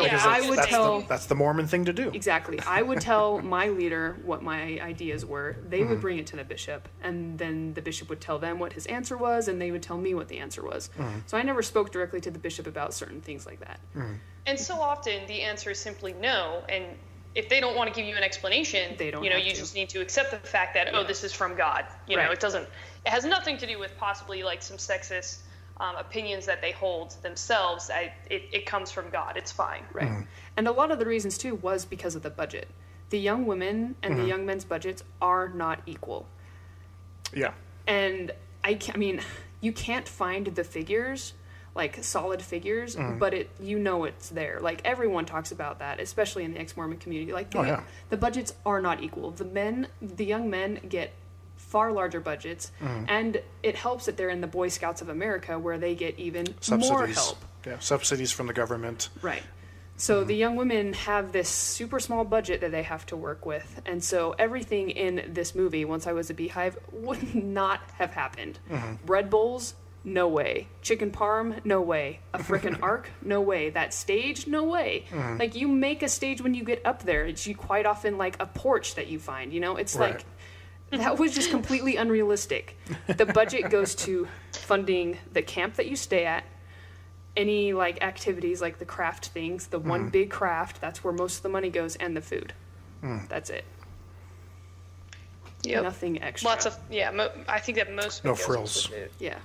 so that's the Mormon thing to do. Exactly. I would tell my leader what my ideas were. They would bring it to the bishop, and then the bishop would tell them what his answer was, and they would tell me what the answer was. So I never spoke directly to the bishop about certain things like that. And so often the answer is simply no, and if they don't want to give you an explanation, you just need to accept the fact that, this is from God. You know, it has nothing to do with possibly like some sexist opinions that they hold themselves. It comes from God. It's fine. Right. And a lot of the reasons too was because of the budget. The young women and the young men's budgets are not equal. Yeah. And I mean, you can't find the figures, like solid figures, but it's there. Like, everyone talks about that, especially in the ex-Mormon community. Like, the budgets are not equal. The young men get far larger budgets, and it helps that they're in the Boy Scouts of America, where they get even more help. Yeah, subsidies from the government. Right. So the young women have this super small budget that they have to work with, and so everything in this movie, Once I Was a Beehive, would not have happened. Bread bowls, no way. Chicken parm, no way. A frickin' ark, no way. That stage, no way. Like, you make a stage when you get up there. It's quite often like a porch that you find, you know? It's like, that was just completely unrealistic. The budget goes to funding the camp that you stay at, any, like, activities, like the craft things, the one big craft, that's where most of the money goes, and the food. That's it. Yep. Nothing extra. Lots of, I think that most no frills. Yeah.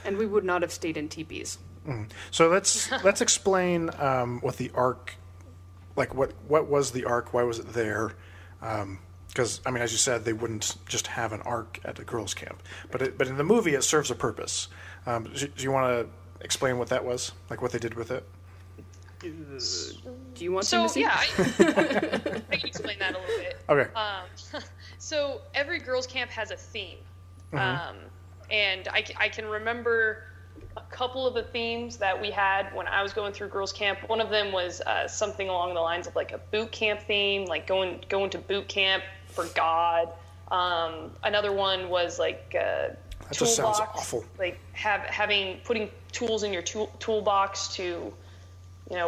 And we would not have stayed in teepees. So let's explain what the ark, like what was the ark? Why was it there? Because I mean, as you said, they wouldn't just have an ark at a girls' camp, but in the movie it serves a purpose. Do you want to explain what that was? Like, what they did with it? Do you want to? So I can explain that a little bit. Okay. So every girls' camp has a theme. And I can remember a couple of the themes that we had when I was going through girls' camp. One of them was something along the lines of like a boot camp theme, like going to boot camp for God. Another one was like that just sounds awful. Like putting tools in your toolbox to,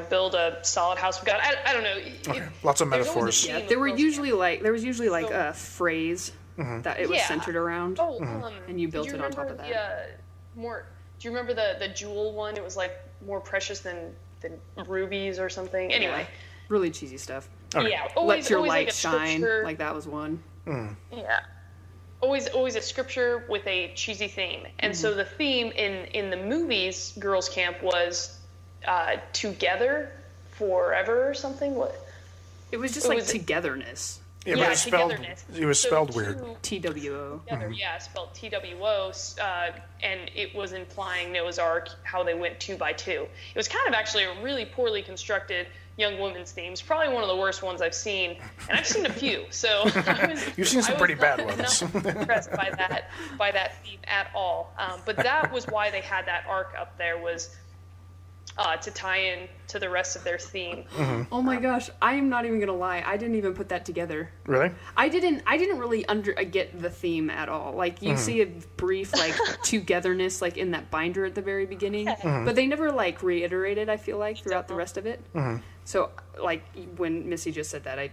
build a solid house of God. I don't know. Okay. Lots of metaphors. Yeah, there was usually like a phrase that it was centered around, and you built it on top of that. Do you remember the jewel one? It was like more precious than rubies or something. Anyway, really cheesy stuff. Okay. Yeah, let your light like shine. Like that was one. Yeah, always a scripture with a cheesy theme. And so the theme in the movies Girls Camp was together forever or something. What? It was just togetherness. Yeah, but it was spelled weird. TWO. Spelled TWO, and it was implying Noah's Ark, how they went 2 by 2. It was kind of actually a really poorly constructed young women's themes, probably one of the worst ones I've seen, and I've seen a few. So you've seen some pretty bad ones. Not impressed by that theme at all. But that was why they had that arc up there, was to tie in to the rest of their theme. Oh my gosh, I am not even gonna lie. I didn't even put that together. Really? I didn't really get the theme at all. Like you see a brief like togetherness like in that binder at the very beginning, but they never like reiterated. I feel like throughout the rest of it. So like when Missi just said that, I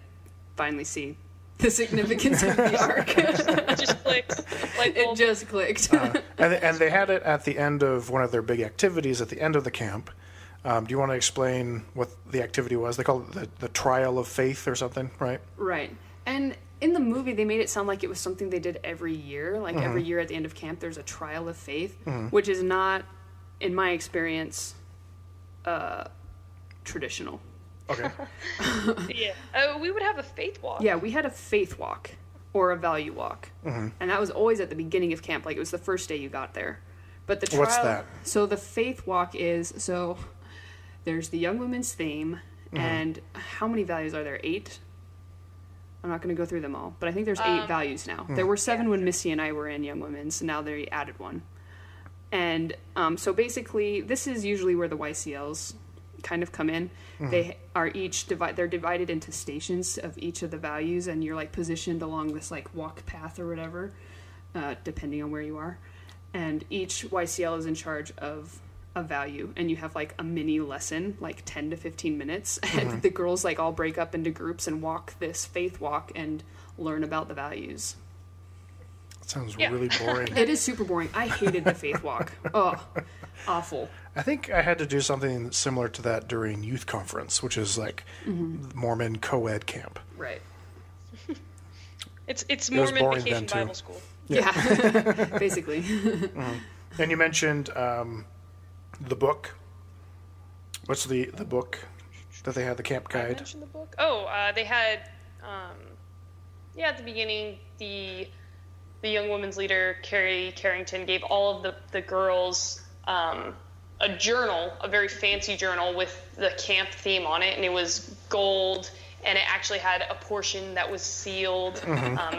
finally see the significance of the arc. It just clicked. It just clicked. And they had it at the end of one of their big activities at the end of the camp. Do you want to explain what the activity was? They call it the trial of faith or something, right? Right. And in the movie, they made it sound like it was something they did every year. Like every year at the end of camp, there's a trial of faith, which is not, in my experience, traditional. Okay. Yeah. We would have a faith walk. Yeah, we had a faith walk or a value walk. And that was always at the beginning of camp. Like it was the first day you got there. But the trial, what's that? So the faith walk is, there's the young women's theme, and how many values are there? 8? I'm not going to go through them all, but I think there's 8 values now. There were 7 when Missi and I were in young women's, and now they added 1. And so basically, this is usually where the YCLs kind of come in. They are they're divided into stations of each of the values, and you're like positioned along this like walk path or whatever, depending on where you are. And each YCL is in charge of a value, and you have like a mini lesson, like 10 to 15 minutes, and the girls like all break up into groups and walk this faith walk and learn about the values. That sounds really boring. It is super boring. I hated the faith walk. Oh, awful. I think I had to do something similar to that during youth conference, which is like Mormon co-ed camp. Right. It's Mormon Vacation Bible School. Yeah, basically. And you mentioned the book. What's the book that they had, the camp guide? I mentioned the book. Oh, they had, at the beginning, the young women's leader, Carrie Carrington, gave all of the girls a journal, a very fancy journal with the camp theme on it, and it was gold, and it actually had a portion that was sealed,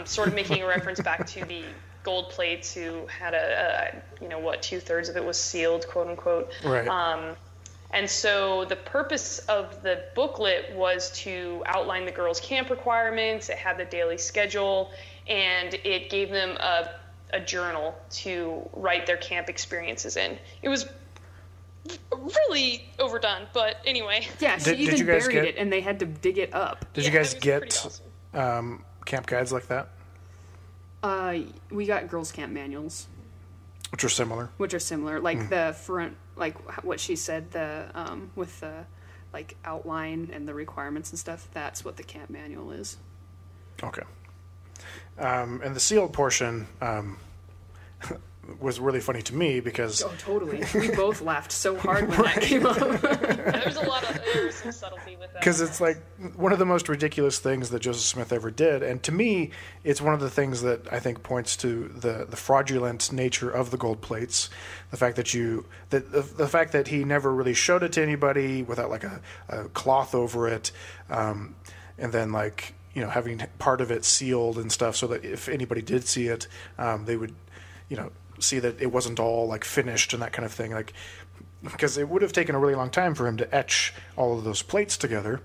sort of making a reference back to the gold plates who had 2/3 of it was sealed, quote unquote. Right. And so the purpose of the booklet was to outline the girls' camp requirements. It had the daily schedule, and it gave them a journal to write their camp experiences in. It was really overdone, but anyway. Yeah, she even buried it, and they had to dig it up. Did you guys get camp guides like that? We got girls' camp manuals. Which are similar. Like the front, like what she said, the with the like outline and the requirements and stuff. That's what the camp manual is. Okay. And the sealed portion was really funny to me because... Oh, totally. We both laughed so hard when that came up. There was some subtlety with that. Because it's like one of the most ridiculous things that Joseph Smith ever did. And to me, it's one of the things that I think points to the fraudulent nature of the gold plates. The fact that the fact that he never really showed it to anybody without like a cloth over it. And then like, having part of it sealed and stuff so that if anybody did see it, they would, see that it wasn't all like finished and that kind of thing, like because it would have taken a really long time for him to etch all of those plates together,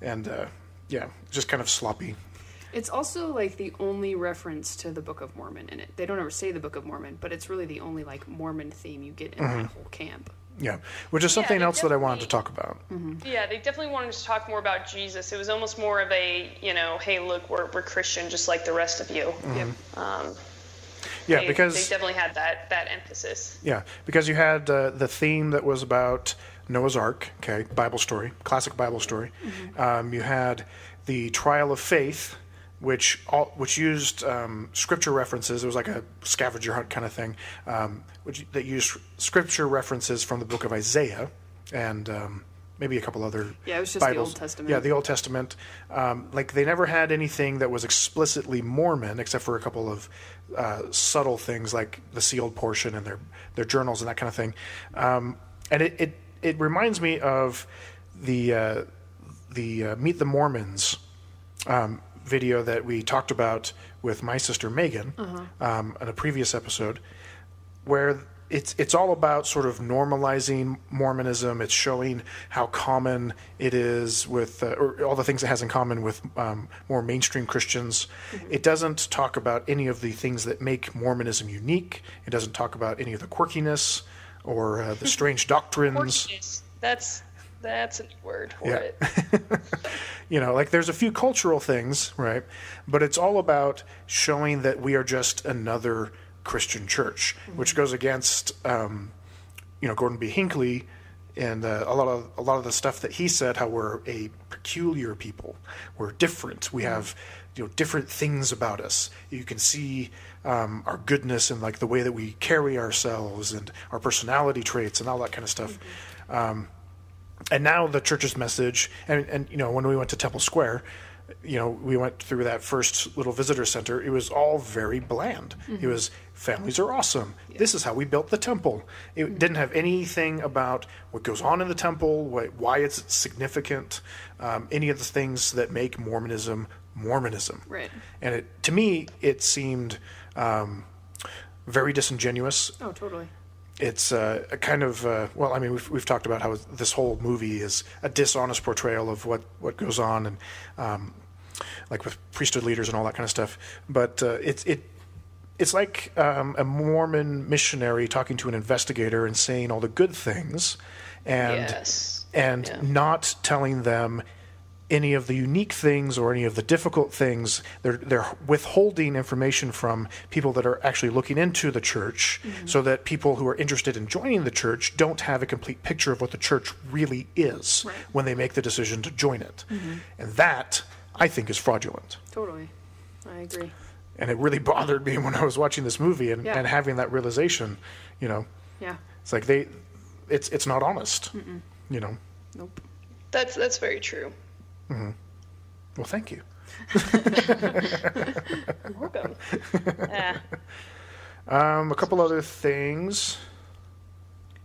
and just kind of sloppy. It's also like the only reference to the Book of Mormon in it. They don't ever say the Book of Mormon, but it's really the only like Mormon theme you get in that whole camp. Yeah, which is something else that I wanted to talk about. Yeah, they definitely wanted to talk more about Jesus. It was almost more of a, hey, look, we're Christian just like the rest of you. Because they definitely had that emphasis. Yeah, because you had the theme that was about Noah's Ark, Bible story, classic Bible story. You had the trial of faith, which used scripture references. It was like a scavenger hunt kind of thing, that used scripture references from the book of Isaiah and maybe a couple other it was just Bibles. The Old Testament. Yeah, the Old Testament. Like they never had anything that was explicitly Mormon, except for a couple of subtle things like the sealed portion and their journals and that kind of thing. And it reminds me of the Meet the Mormons video that we talked about with my sister Megan in a previous episode, where it's all about sort of normalizing Mormonism. It's showing how common it is with, or all the things it has in common with more mainstream Christians. It doesn't talk about any of the things that make Mormonism unique. It doesn't talk about any of the quirkiness or the strange doctrines. Quirkiness. That's a new word for it. Like there's a few cultural things, right? But it's all about showing that we are just another Christian church, which goes against, Gordon B. Hinckley and a lot of the stuff that he said, how we're a peculiar people, we're different, we have different things about us. You can see our goodness in like the way that we carry ourselves and our personality traits and all that kind of stuff. And now the church's message, and when we went to Temple Square, we went through that first little visitor center. It was all very bland. It was, families are awesome. Yeah. This is how we built the temple. It didn't have anything about what goes on in the temple, why it's significant, any of the things that make Mormonism Mormonism. Right. And to me, it seemed very disingenuous. Oh, totally. It's a kind of we've talked about how this whole movie is a dishonest portrayal of what goes on, and like with priesthood leaders and all that kind of stuff. But it's like a Mormon missionary talking to an investigator and saying all the good things, and not telling them any of the unique things or any of the difficult things. They're withholding information from people that are actually looking into the church, so that people who are interested in joining the church don't have a complete picture of what the church really is when they make the decision to join it. And that, I think, is fraudulent. Totally. I agree. And it really bothered me when I was watching this movie and having that realization, Yeah. It's like it's not honest, Nope. That's very true. Well, thank you. You're welcome. A couple other things.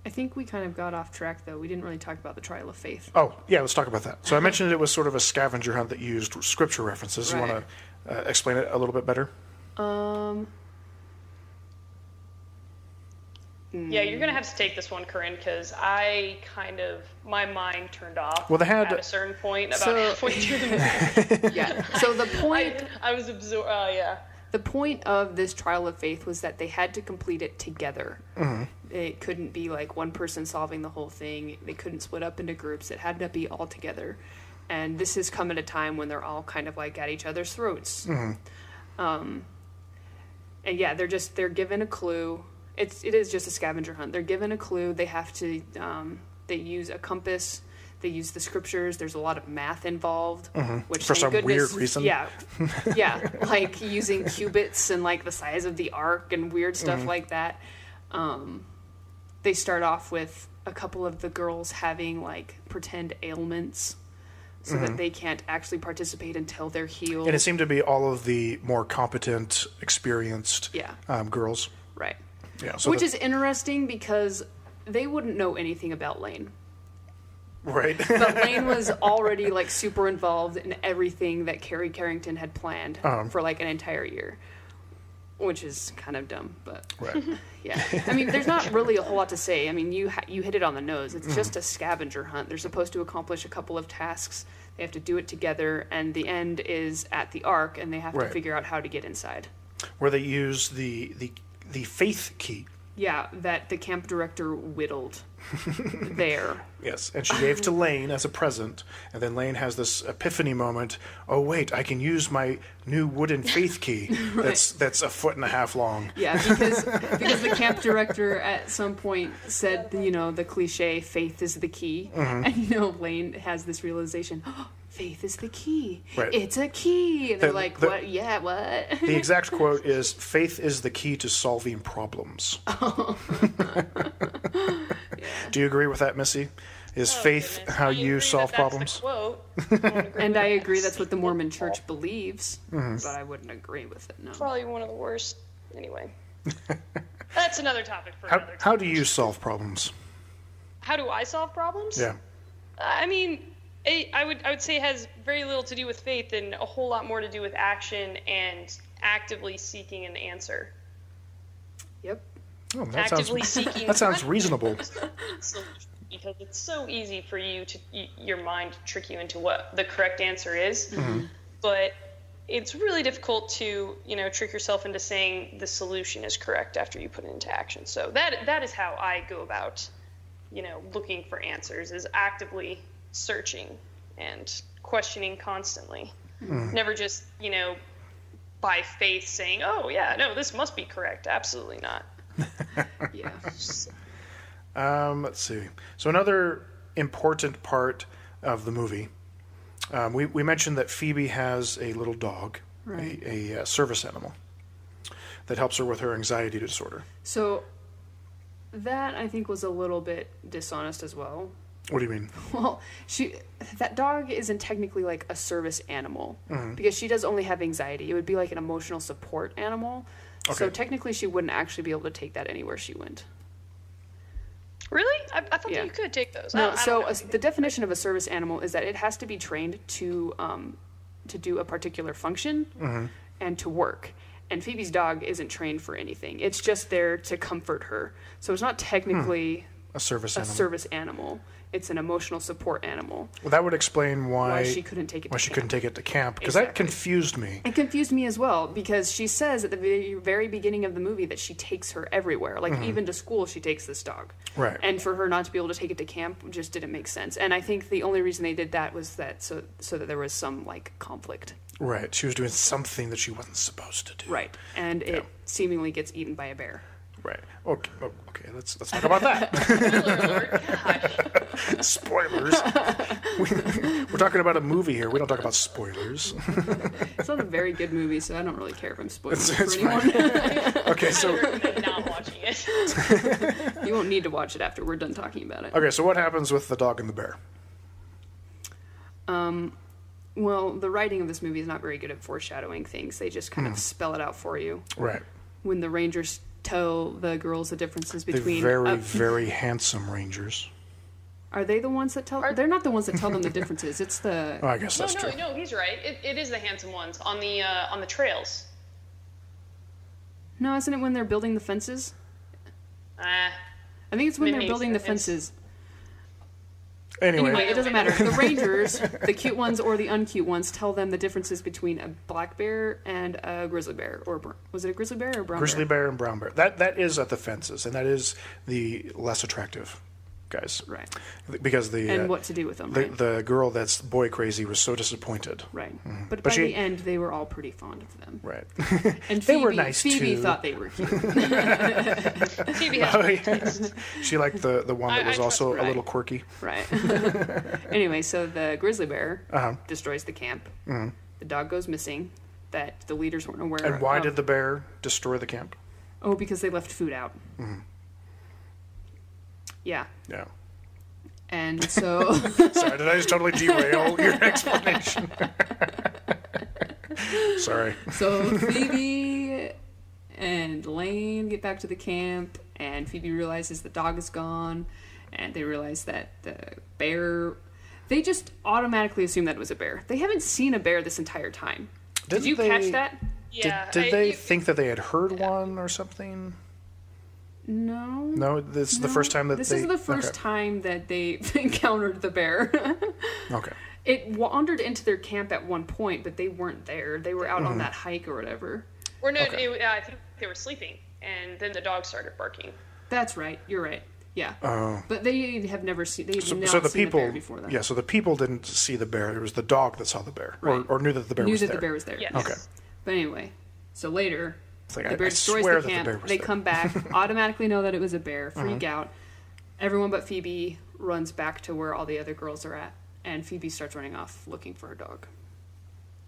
I think we kind of got off track, though. We didn't really talk about the trial of faith. Oh, yeah, let's talk about that. So I mentioned it was sort of a scavenger hunt that used scripture references. Right. You want to explain it a little bit better? Yeah, you're going to have to take this one, Corinne, because my mind turned off at a certain point about halfway through the movie. Yeah. So the point... I was absorbed, The point of this trial of faith was that they had to complete it together. It couldn't be like one person solving the whole thing. They couldn't split up into groups. It had to be all together. And this has come at a time when they're all kind of like at each other's throats. And yeah, they're given a clue. It is just a scavenger hunt. They're given a clue. They have to, they use a compass. They use the scriptures. There's a lot of math involved, which for some weird reason. Yeah, like using cubits and like the size of the ark and weird stuff like that. They start off with a couple of the girls having like pretend ailments, so that they can't actually participate until they're healed. And it seemed to be all of the more competent, experienced girls. Right. Yeah. So which is interesting because they wouldn't know anything about Lane. Right. But Lane was already like super involved in everything that Carrie Carrington had planned for like an entire year. which is kind of dumb, but Right. yeah. I mean, there's not really a whole lot to say. I mean, you hit it on the nose. It's just a scavenger hunt. They're supposed to accomplish a couple of tasks. They have to do it together, and the end is at the Ark, and they have to figure out how to get inside. Where they use the faith key. Yeah, that the camp director whittled there. Yes, and she gave to Lane as a present, and then Lane has this epiphany moment. Oh wait, I can use my new wooden faith key. Right. That's a foot and a half long. Yeah, because the camp director at some point said, the cliche, faith is the key. And, Lane has this realization, faith is the key. Right. It's a key. And they're like, what? Yeah, what? The exact quote is, faith is the key to solving problems. Do you agree with that, Missy? Is faith how you solve problems? And I agree that's what the Mormon Church believes, but I wouldn't agree with it, no. Probably one of the worst. Anyway. That's another topic for another time. How do you solve problems? How do I solve problems? Yeah. I mean, I would say it has very little to do with faith and a whole lot more to do with action and actively seeking an answer. Yep. Oh, Actively seeking. That sounds reasonable. Because it's so easy for your mind to trick you into what the correct answer is. But it's really difficult to, trick yourself into saying the solution is correct after you put it into action. So that is how I go about, looking for answers, is actively searching and questioning constantly. Never just, by faith saying, oh, yeah, no, this must be correct. Absolutely not. Yeah. Let's see. So another important part of the movie, we mentioned that Phoebe has a little dog, right. a service animal, that helps her with her anxiety disorder. So that, I think, was a little bit dishonest as well. What do you mean? Well, that dog isn't technically like a service animal because she does only have anxiety. It would be like an emotional support animal. Okay. So technically she wouldn't actually be able to take that anywhere she went. Really? I thought that you could take those. No, the definition of a service animal is that it has to be trained to do a particular function and to work. And Phoebe's dog isn't trained for anything. It's just there to comfort her. So it's not technically a service animal. It's an emotional support animal. Well, that would explain why she couldn't take it. Couldn't take it to camp, because that confused me. It confused me as well, because she says at the very beginning of the movie that she takes her everywhere, like even to school she takes this dog. Right. And for her not to be able to take it to camp just didn't make sense. And I think the only reason they did that was that so that there was some like conflict. Right. She was doing something that she wasn't supposed to do. Right. And it seemingly gets eaten by a bear. Right. Okay. Let's talk about that. Spoilers. We're talking about a movie here. We don't talk about spoilers. It's not a very good movie, so I don't really care if I'm spoiling it for anyone. Okay, so not watching it. You won't need to watch it after we're done talking about it. Okay, so what happens with the dog and the bear? Well, the writing of this movie is not very good at foreshadowing things. They just kind of spell it out for you. Right. When the Rangers tell the girls the differences between... The very handsome Rangers. Are they the ones that tell... They're not the ones that tell them the differences. It's the... Oh, I guess that's true. No, he's right. It is the handsome ones on the trails. No, isn't it when they're building the fences? I think it's when they're building the fences. Anyway, it doesn't matter. The Rangers, the cute ones or the uncute ones, tell them the differences between a black bear and a grizzly bear. Or was it a grizzly bear or brown grizzly bear and brown bear. That is at the fences, and that is the less attractive guys. Right. Because and what to do with them, right? The girl that's boy crazy was so disappointed. Right. But by the end, they were all pretty fond of them. Right. And they were nice, Phoebe too. thought they were cute. Phoebe has She liked the one that was also a little quirky. Right. Anyway, so the grizzly bear destroys the camp. The dog goes missing that the leaders weren't aware of. And why did the bear destroy the camp? Oh, because they left food out. Yeah. Yeah. And so... Sorry, did I just totally derail your explanation? Sorry. So Phoebe and Lane get back to the camp, and Phoebe realizes the dog is gone, and they realize that the bear... They just automatically assume that it was a bear. They haven't seen a bear this entire time. Did you catch that? Yeah. Did they think that they had heard one or something? No. No, this is the first time that this is the first time that they encountered the bear. Okay. It wandered into their camp at one point, but they weren't there. They were out on that hike or whatever. Or no, Okay. I think they were sleeping, and then the dog started barking. That's right. You're right. Yeah. Oh. But they have never seen. They have not So the seen people, the bear before that. yeah. So the people didn't see the bear. It was the dog that saw the bear, Right. or knew that the bear Knew was that there. the bear was there. Yes. Okay. But anyway, so later, It's like, the I bear destroys swear the that the camp. bear was They there. come back, automatically know that it was a bear, Mm-hmm. freak out. Everyone but Phoebe runs back to where all the other girls are at, and Phoebe starts running off looking for her dog.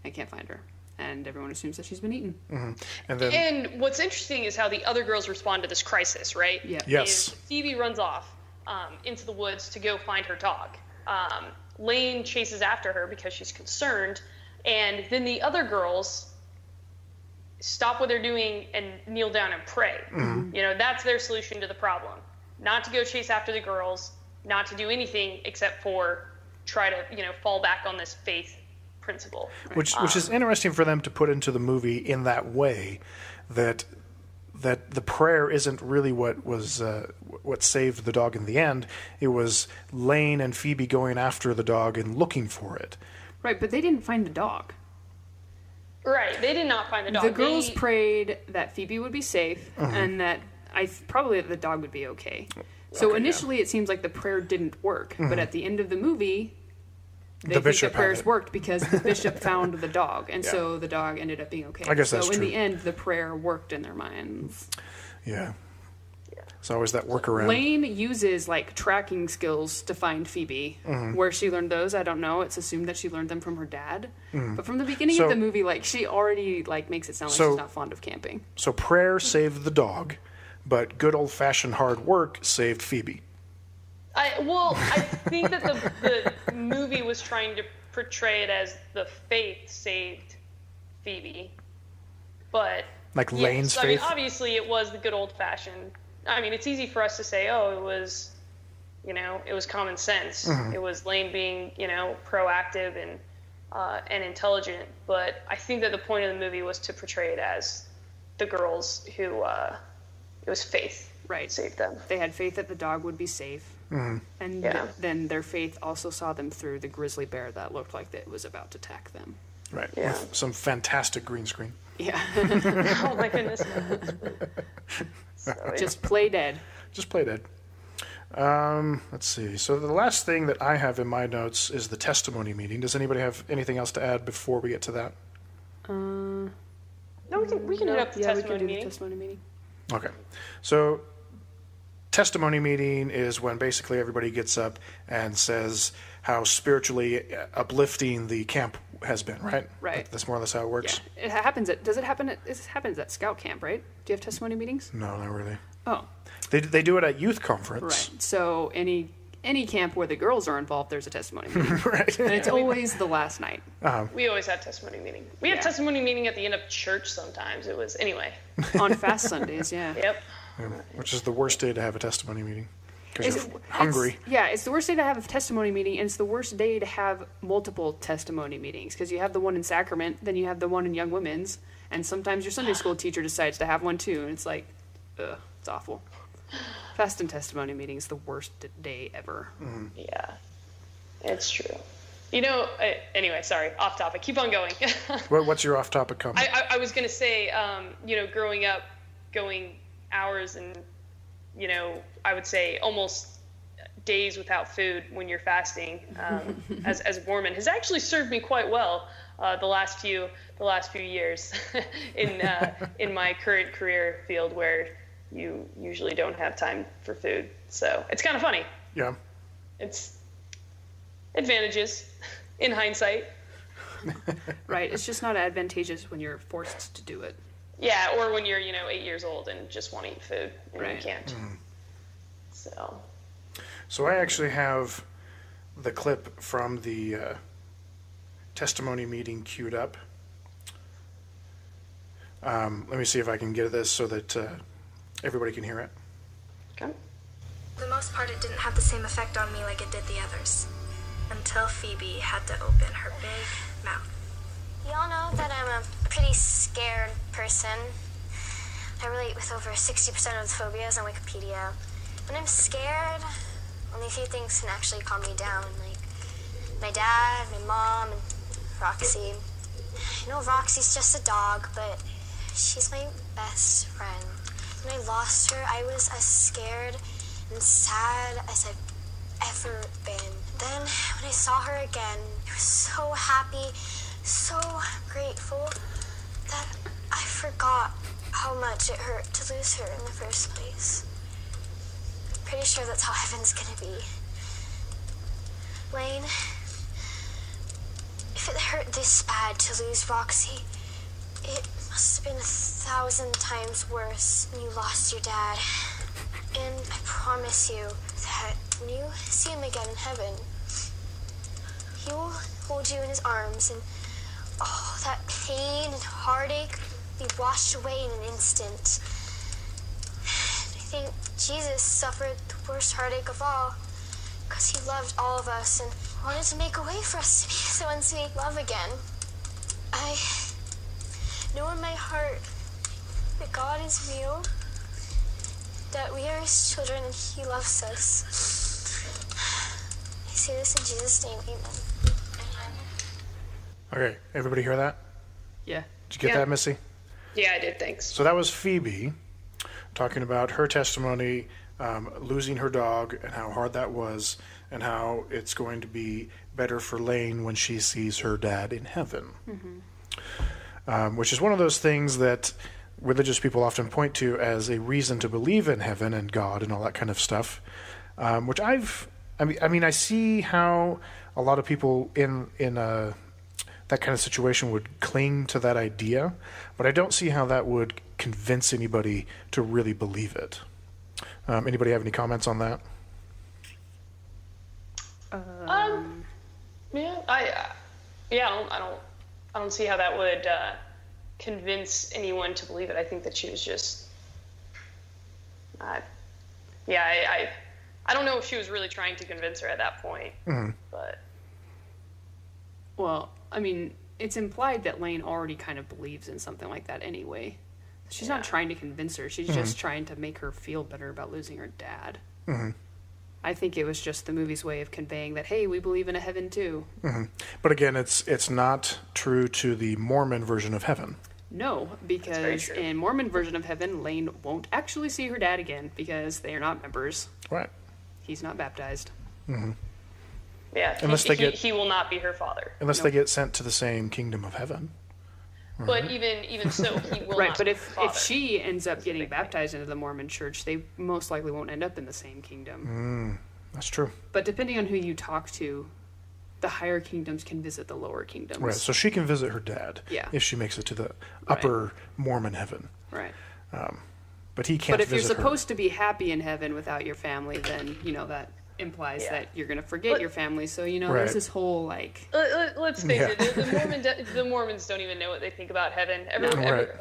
I can't find her, and everyone assumes that she's been eaten. And then And what's interesting is how the other girls respond to this crisis, right? Yeah. Yes. Is Phoebe runs off into the woods to go find her dog. Lane chases after her because she's concerned, and then the other girls stop what they're doing and kneel down and pray. Mm-hmm. You know, that's their solution to the problem. Not to go chase after the girls, not to do anything except for try to, fall back on this faith principle. which is interesting for them to put into the movie in that way, that the prayer isn't really what was what saved the dog in the end. It was Lane and Phoebe going after the dog and looking for it. Right, but they didn't find the dog. Right, they did not find the dog. The girls They- prayed that Phoebe would be safe and that probably the dog would be okay. So Okay, initially it seems like the prayer didn't work, but at the end of the movie, they think bishop the had prayers it. worit's because the bishop found the dog, and Yeah. so the dog ended up being okay. I guess so that's in true. the end, the prayer worked in their minds. Yeah. It's always that workaround. Lane uses like tracking skills to find Phoebe. Where she learned those, I don't know. It's assumed that she learned them from her dad. But from the beginning So- of the movie, like she already like makes it sound like So- she's not fond of camping. So prayer saved the dog, but good old-fashioned hard work saved Phoebe. I think that the movie was trying to portray it as the faith saved Phoebe, but Like yes, Lane's I mean, faith? obviously, it was the good old fashioned. I mean, it's easy for us to say, oh, it was, it was common sense. It was Lane being, proactive and intelligent. But I think that the point of the movie was to portray it as the girls who it was faith Right. saved them. They had faith that the dog would be safe. And Yeah. then their faith also saw them through the grizzly bear that looked like it was about to attack them. Right. Yeah. With some fantastic green screen. Yeah. Oh my goodness. Just play dead. Just play dead. Let's see. So the last thing that I have in my notes is the testimony meeting. Does anybody have anything else to add before we get to that? No, we can hit up the yeah, we testimony can do meeting. the testimony meeting. Okay. So testimony meeting is when basically everybody gets up and says how spiritually uplifting the camp has been, right? Right. That's more or less how it works? Yeah. It happens at this happens at scout camp, right? Do you have testimony meetings? No, not really. Oh. They do it at youth conference. Right. So any camp where the girls are involved, there's a testimony meeting. Right. And it's always the last night. We always have testimony meeting. We have Yeah. testimony meeting at the end of church sometimes. It was anyway. On fast Sundays, yeah. Yep. Which is the worst day to have a testimony meeting. Because It's- you're hungry. It's the worst day to have a testimony meeting, and it's the worst day to have multiple testimony meetings because you have the one in Sacrament, then you have the one in Young Women's, and sometimes your Sunday school teacher decides to have one too, and it's like, ugh, it's awful. Fast and testimony meeting is the worst day ever. Yeah. It's true. Anyway, sorry, off topic. Keep on going. What's your off-topic comment? I was going to say, growing up, going hours and, I would say almost days without food when you're fasting as a Mormon has actually served me quite well the last few years in my current career field where you usually don't have time for food. So it's kind of funny. Yeah. It's advantages in hindsight. Right, it's just not advantageous when you're forced to do it. Yeah, or when you're, 8 years old and just want to eat food and Right. you can't. So I actually have the clip from the testimony meeting queued up. Let me see if I can get this so that everybody can hear it. Okay. For the most part, it didn't have the same effect on me like it did the others. Until Phoebe had to open her big mouth. Y'all know that I'm a pretty scared person. I relate with over 60% of the phobias on Wikipedia. When I'm scared, only a few things can actually calm me down, like my dad, my mom, and Roxy. I know Roxy's just a dog, but she's my best friend. When I lost her, I was as scared and sad as I've ever been. Then, when I saw her again, I was so happy, so grateful, that I forgot how much it hurt to lose her in the first place. I'm pretty sure that's how heaven's gonna be. Lane, if it hurt this bad to lose Roxy, it must have been 1,000 times worse when you lost your dad. And I promise you that when you see him again in heaven, he will hold you in his arms, and oh, that pain and heartache will be washed away in an instant. I think Jesus suffered the worst heartache of all, because he loved all of us and wanted to make a way for us to be the ones who make love again. I know in my heart that God is real, that we are his children and he loves us. I say this in Jesus' name, amen. Okay, everybody hear that? Yeah. Did you get that, Missy? Yeah, I did, thanks. So that was Phoebe talking about her testimony, losing her dog, and how hard that was, and how it's going to be better for Lane when she sees her dad in heaven. Which is one of those things that religious people often point to as a reason to believe in heaven and God and all that kind of stuff. Which I mean, I see how a lot of people in that kind of situation would cling to that idea, but I don't see how that would convince anybody to really believe it. Anybody have any comments on that? I don't see how that would convince anyone to believe it. I think that she was just, I don't know if she was really trying to convince her at that point, but. Well, I mean, it's implied that Lane already kind of believes in something like that anyway. She's not trying to convince her. She's just trying to make her feel better about losing her dad. I think it was just the movie's way of conveying that, hey, we believe in a heaven too. But again, it's not true to the Mormon version of heaven. No, because in Mormon version of heaven, Lane won't actually see her dad again because they are not members. Right. He's not baptized. Yeah, he will not be her father. Unless they get sent to the same kingdom of heaven. But even so, he will right, not but be if she ends up getting baptized into the Mormon church, they most likely won't end up in the same kingdom. That's true. But depending on who you talk to, the higher kingdoms can visit the lower kingdoms. Right, so she can visit her dad if she makes it to the upper Mormon heaven. Right. But he can't visit her. But if you're supposed to be happy in heaven without your family, then, that implies that you're going to forget your family. So, there's this whole, Let's face it, the Mormons don't even know what they think about heaven.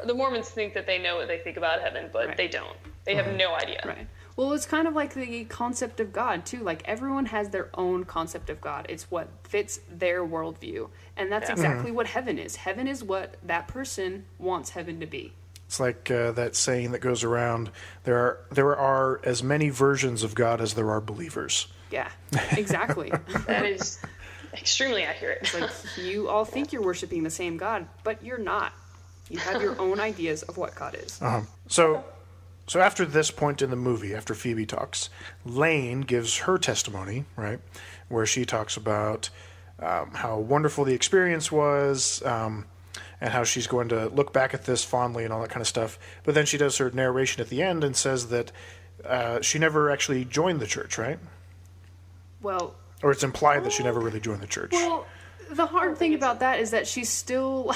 The Mormons think that they know what they think about heaven, but they don't. They have no idea. Right. Well, it's kind of like the concept of God, too. Like, everyone has their own concept of God. It's what fits their worldview. And that's exactly what heaven is. Heaven is what that person wants heaven to be. It's like that saying that goes around, there are as many versions of God as there are believers. Yeah, exactly. That is extremely accurate. It's like, you all think you're worshiping the same God, but you're not. You have your own ideas of what God is. So after this point in the movie, after Phoebe talks, Lane gives her testimony, right, where she talks about how wonderful the experience was, and how she's going to look back at this fondly and all that kind of stuff. But then she does her narration at the end and says that she never actually joined the church, right? Well... Or it's implied that she never really joined the church. Well, the hard thing about that is that she's still,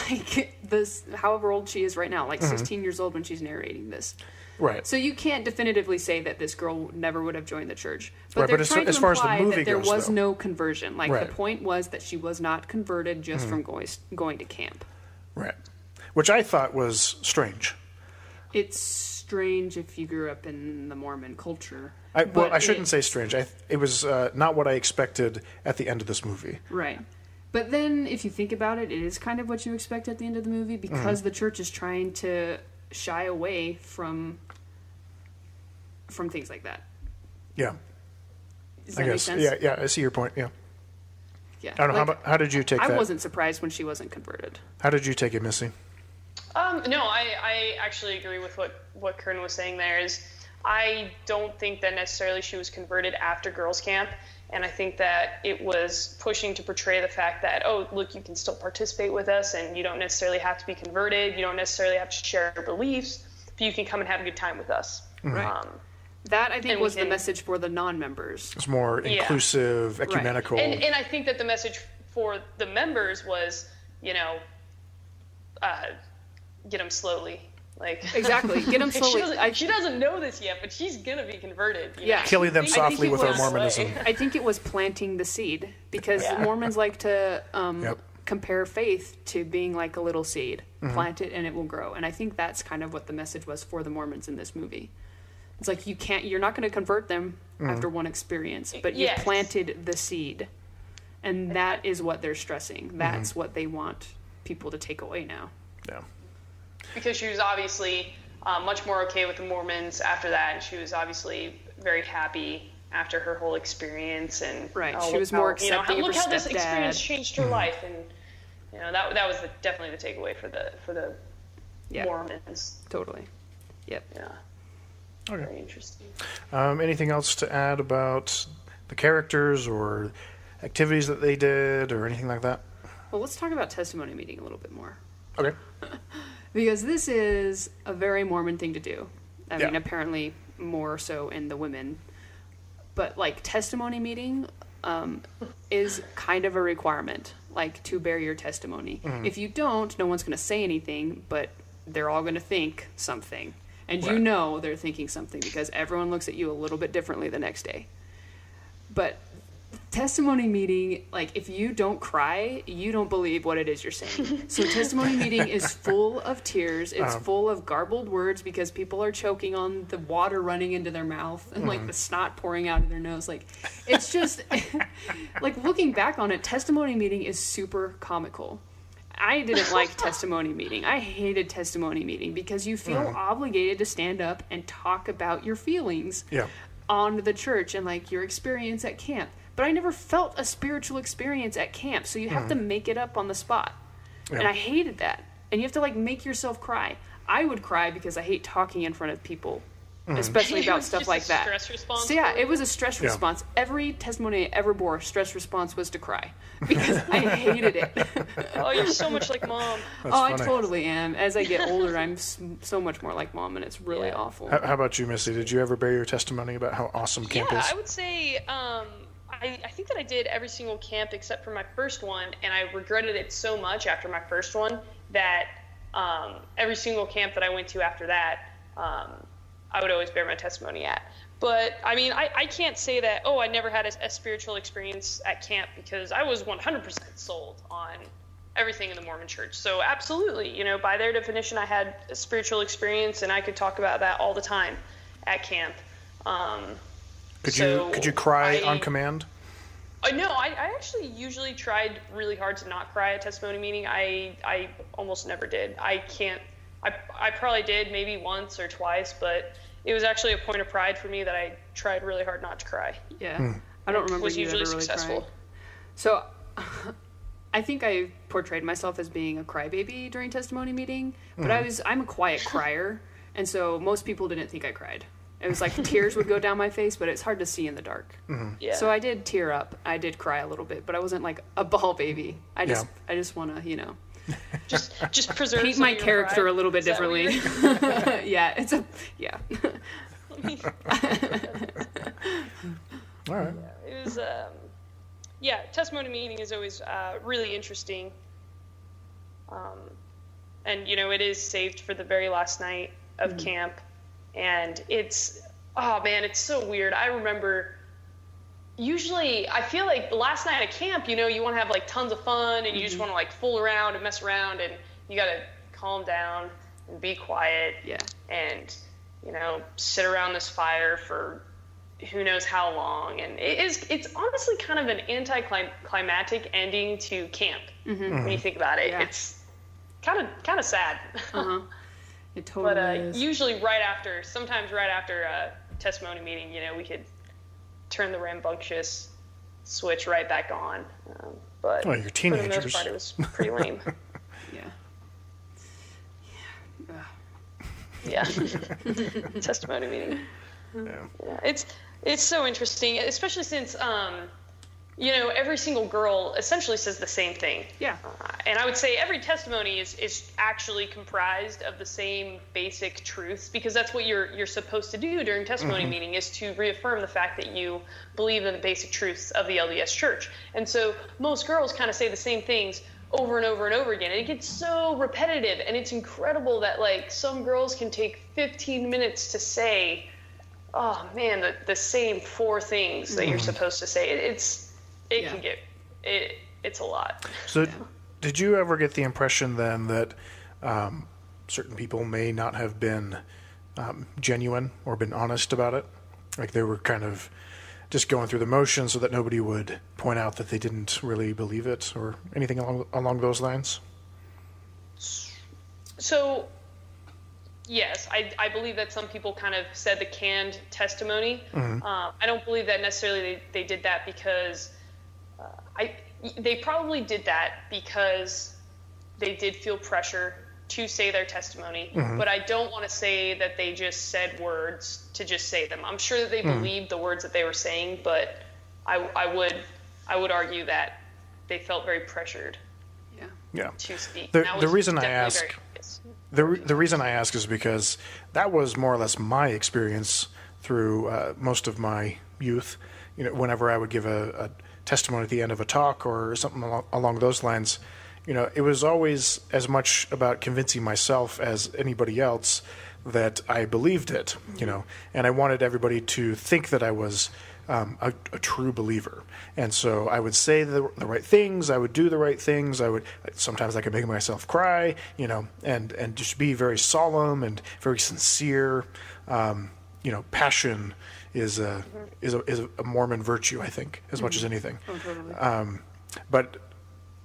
however old she is right now, 16 years old when she's narrating this. Right. So you can't definitively say that this girl never would have joined the church. But right, they're but trying to imply that there was though. no conversion. The point was that she was not converted just from going to camp. Right. Which I thought was strange. It's strange if you grew up in the Mormon culture. I shouldn't say strange. It was not what I expected at the end of this movie. Right. But then, if you think about it, it is kind of what you expect at the end of the movie, because the church is trying to shy away from things like that. Yeah. Does that make sense? Yeah, I see your point, yeah. Yeah. I don't know, how did you take that? I wasn't surprised when she wasn't converted. How did you take it, Missy? No, I actually agree with what Corinne was saying there. Is I don't think that necessarily she was converted after girls' camp, and I think that it was pushing to portray the fact that, oh, look, you can still participate with us, and you don't necessarily have to be converted, you don't necessarily have to share your beliefs, but you can come and have a good time with us. Right. That, I think, was the message for the non-members. It's more inclusive, ecumenical. Right. And I think that the message for the members was, get them slowly. Exactly, get them slowly. She doesn't know this yet, but she's going to be converted. Yeah. Killing them softly with our Mormonism. I think it was planting the seed, because Mormons like to compare faith to being like a little seed. Plant it and it will grow. And I think that's kind of what the message was for the Mormons in this movie. It's like you're not going to convert them after one experience, but you planted the seed. And that is what they're stressing. That's what they want people to take away now. Yeah. Because she was obviously much more okay with the Mormons after that, and she was obviously very happy after her whole experience. And she was more accepting of her look how this stepdad. Experience changed her life, and that was definitely the takeaway for the Mormons. Totally. Yep. Yeah. Okay. Very interesting. Anything else to add about the characters or activities that they did or anything like that? Well, let's talk about testimony meeting a little bit more. Okay. Because this is a very Mormon thing to do. I mean, apparently more so in the women. But, testimony meeting is kind of a requirement, to bear your testimony. If you don't, no one's going to say anything, but they're all going to think something. And they're thinking something, because everyone looks at you a little bit differently the next day. But testimony meeting, if you don't cry, you don't believe what it is you're saying. So testimony meeting is full of tears. It's full of garbled words, because people are choking on the water running into their mouth and the snot pouring out of their nose. It's just looking back on it, testimony meeting is super comical. I didn't like testimony meeting. I hated testimony meeting, because you feel obligated to stand up and talk about your feelings on the church and your experience at camp. But I never felt a spiritual experience at camp, so you have to make it up on the spot. Yeah. And I hated that. And you have to make yourself cry. I would cry because I hate talking in front of people, especially about stuff like that. Stress response. So it was a stress response. Every testimony I ever bore, stress response was to cry, because I hated it. Oh, you're so much like Mom. That's funny. I totally am. As I get older, I'm so much more like Mom, and it's really awful. How about you, Missy? Did you ever bear your testimony about how awesome camp is? Yeah, I would say I think that I did every single camp except for my first one, and I regretted it so much after my first one that every single camp that I went to after that, I would always bear my testimony at. But, I mean, I can't say that, I never had a spiritual experience at camp, because I was 100% sold on everything in the Mormon church. So, absolutely, by their definition, I had a spiritual experience, and I could talk about that all the time at camp. Could you cry on command? No, I actually usually tried really hard to not cry at testimony meeting. I almost never did. I probably did maybe once or twice, but it was actually a point of pride for me that I tried really hard not to cry. Yeah. I don't remember was you usually ever really successful. crying. So I think I portrayed myself as being a crybaby during testimony meeting, but I'm a quiet crier, and so most people didn't think I cried. It was tears would go down my face, but it's hard to see in the dark. Yeah. So I did tear up. I did cry a little bit, but I wasn't a ball baby. I just want to, just preserve paint my character pride. a little bit differently. Yeah, All right. Yeah, it was, testimony meeting is always really interesting. And, it is saved for the very last night of camp. And it's so weird. I remember, usually, I feel like the last night at camp, you want to have, tons of fun, and you just want to, fool around and mess around, and you got to calm down and be quiet. Yeah. And, sit around this fire for who knows how long. And it's honestly kind of an anticlimactic ending to camp when you think about it. Yeah. It's kind of sad. It totally is. Usually sometimes right after a testimony meeting, we could turn the rambunctious switch right back on. But you're teenagers. For the most part, it was pretty lame. Yeah. Testimony meeting. Yeah. It's so interesting, especially since every single girl essentially says the same thing. Yeah. And I would say every testimony is actually comprised of the same basic truths, because that's what you're supposed to do during testimony meeting, is to reaffirm the fact that you believe in the basic truths of the LDS Church. And so most girls kind of say the same things over and over and over again, and it gets so repetitive. And it's incredible that some girls can take 15 minutes to say, oh man, the same 4 things that you're supposed to say. It's a lot. So did you ever get the impression then that certain people may not have been genuine or been honest about it? Like they were kind of just going through the motions so that nobody would point out that they didn't really believe it, or anything along those lines? So, yes, I believe that some people kind of said the canned testimony. I don't believe that necessarily they did that because they probably did that because they did feel pressure to say their testemony, but I don't want to say that they just said words to just say them. I'm sure that they believed the words that they were saying, but I would argue that they felt very pressured to speak. The reason I ask the reason I ask is because that was more or less my experience through most of my youth. Whenever I would give a testimony at the end of a talk or something along those lines, it was always as much about convincing myself as anybody else that I believed it, and I wanted everybody to think that I was a true believer. And so I would say the right things, I would do the right things, sometimes I could make myself cry, and just be very solemn and very sincere. Passion is a Mormon virtue, I think, as much as anything. Oh, totally.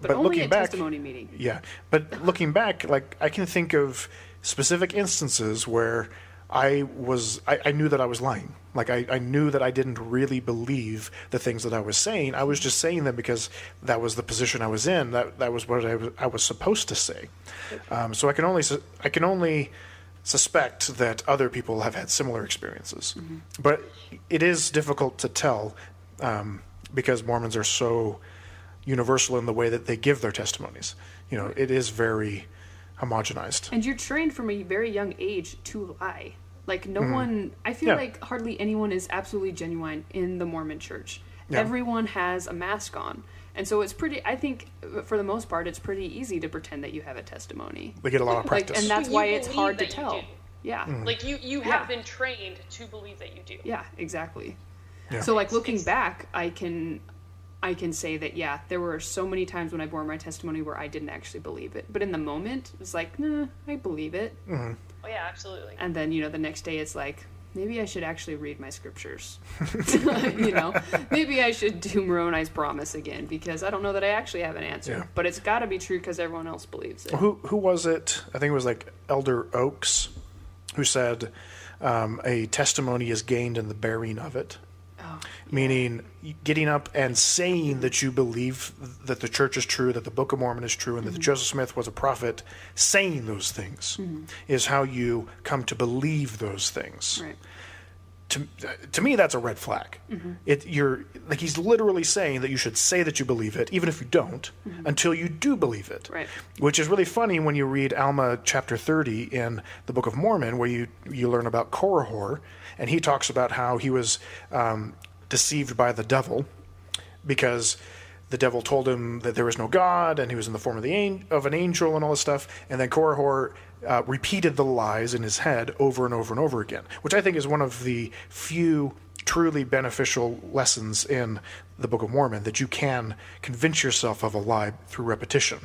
But only looking at back, testimony meeting. Yeah, but looking back, I can think of specific instances where I knew that I was lying. I knew that I didn't really believe the things that I was saying. I was just saying them because that was the position I was in. That was what I was supposed to say. So I can only suspect that other people have had similar experiences. But it is difficult to tell because Mormons are so universal in the way that they give their testimonies. It is very homogenized. And you're trained from a very young age to lie. No one, I feel like hardly anyone is absolutely genuine in the Mormon church. Yeah. Everyone has a mask on. And so I think for the most part, it's pretty easy to pretend that you have a testimony. They get a lot of practice. And that's why it's hard to tell. Yeah. You have been trained to believe that you do. Yeah, exactly. Yeah. So looking back, I can say that, there were so many times when I bore my testimony where I didn't actually believe it. But in the moment, it was nah, I believe it. Oh, yeah, absolutely. And then, the next day it's maybe I should actually read my scriptures. Maybe I should do Moroni's promise again, because I don't know that I actually have an answer. Yeah. But it's got to be true because everyone else believes it. Who was it? I think it was Elder Oaks who said a testimony is gained in the bearing of it. Meaning getting up and saying that you believe that the church is true, that the Book of Mormon is true, and that Joseph Smith was a prophet. Saying those things is how you come to believe those things. Right. To me, that's a red flag. You're he's literally saying that you should say that you believe it, even if you don't, until you do believe it. Right. Which is really funny when you read Alma chapter 30 in the Book of Mormon, where you learn about Korihor, and he talks about how he was deceived by the devil because the devil told him that there was no God, and he was in the form of an angel and all this stuff. And then Korihor repeated the lies in his head over and over and over again, which I think is one of the few truly beneficial lessons in the Book of Mormon, that you can convince yourself of a lie through repetition.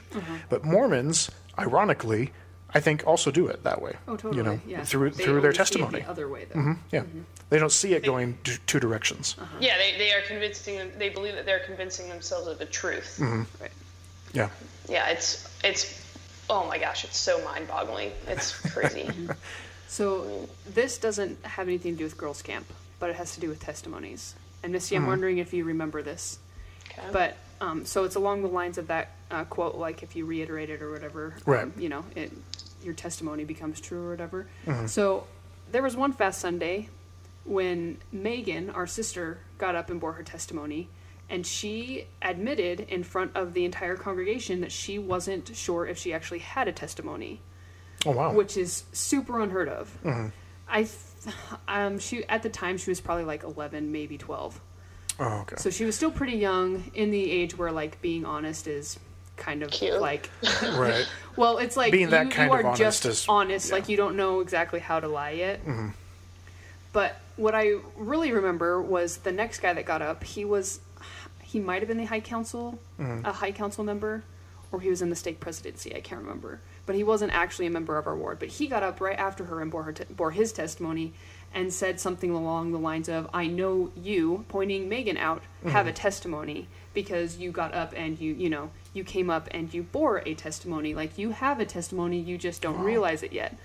But Mormons, ironically, I think, also do it that way. Oh, totally. You know, Yeah. through They their only see it testimony. the other way, though. Yeah, they don't see it going two directions. Yeah, they are convincing them. They believe that they're convincing themselves of the truth. Right. Yeah. Yeah, it's oh my gosh, it's so mind-boggling. It's crazy. So this doesn't have anything to do with Girls Camp, but it has to do with testimonies. And Missi, I'm wondering if you remember this. Okay. But so it's along the lines of that quote, like if you reiterate it or whatever, Right. you know, your testimony becomes true or whatever. So there was one Fast Sunday when Megan, our sister, got up and bore her testimony, and she admitted in front of the entire congregation that she wasn't sure if she actually had a testimony. Oh, wow. Which is super unheard of. She at the time she was probably like 11, maybe 12. Oh, okay. So she was still pretty young, in the age where like being honest is kind of Cute. like, Right. well, it's like Being that kind you of are honest just is- honest, yeah. like you don't know exactly how to lie yet. But what I really remember was the next guy that got up. He might have been the high council, a high council member, or he was in the stake presidency. I can't remember, but he wasn't actually a member of our ward. But he got up right after her and bore his testimony, and said something along the lines of, "I know you," pointing Megan out, "have a testimony because you got up and you came up and you bore a testimony. Like you have a testimony, you just don't realize it yet."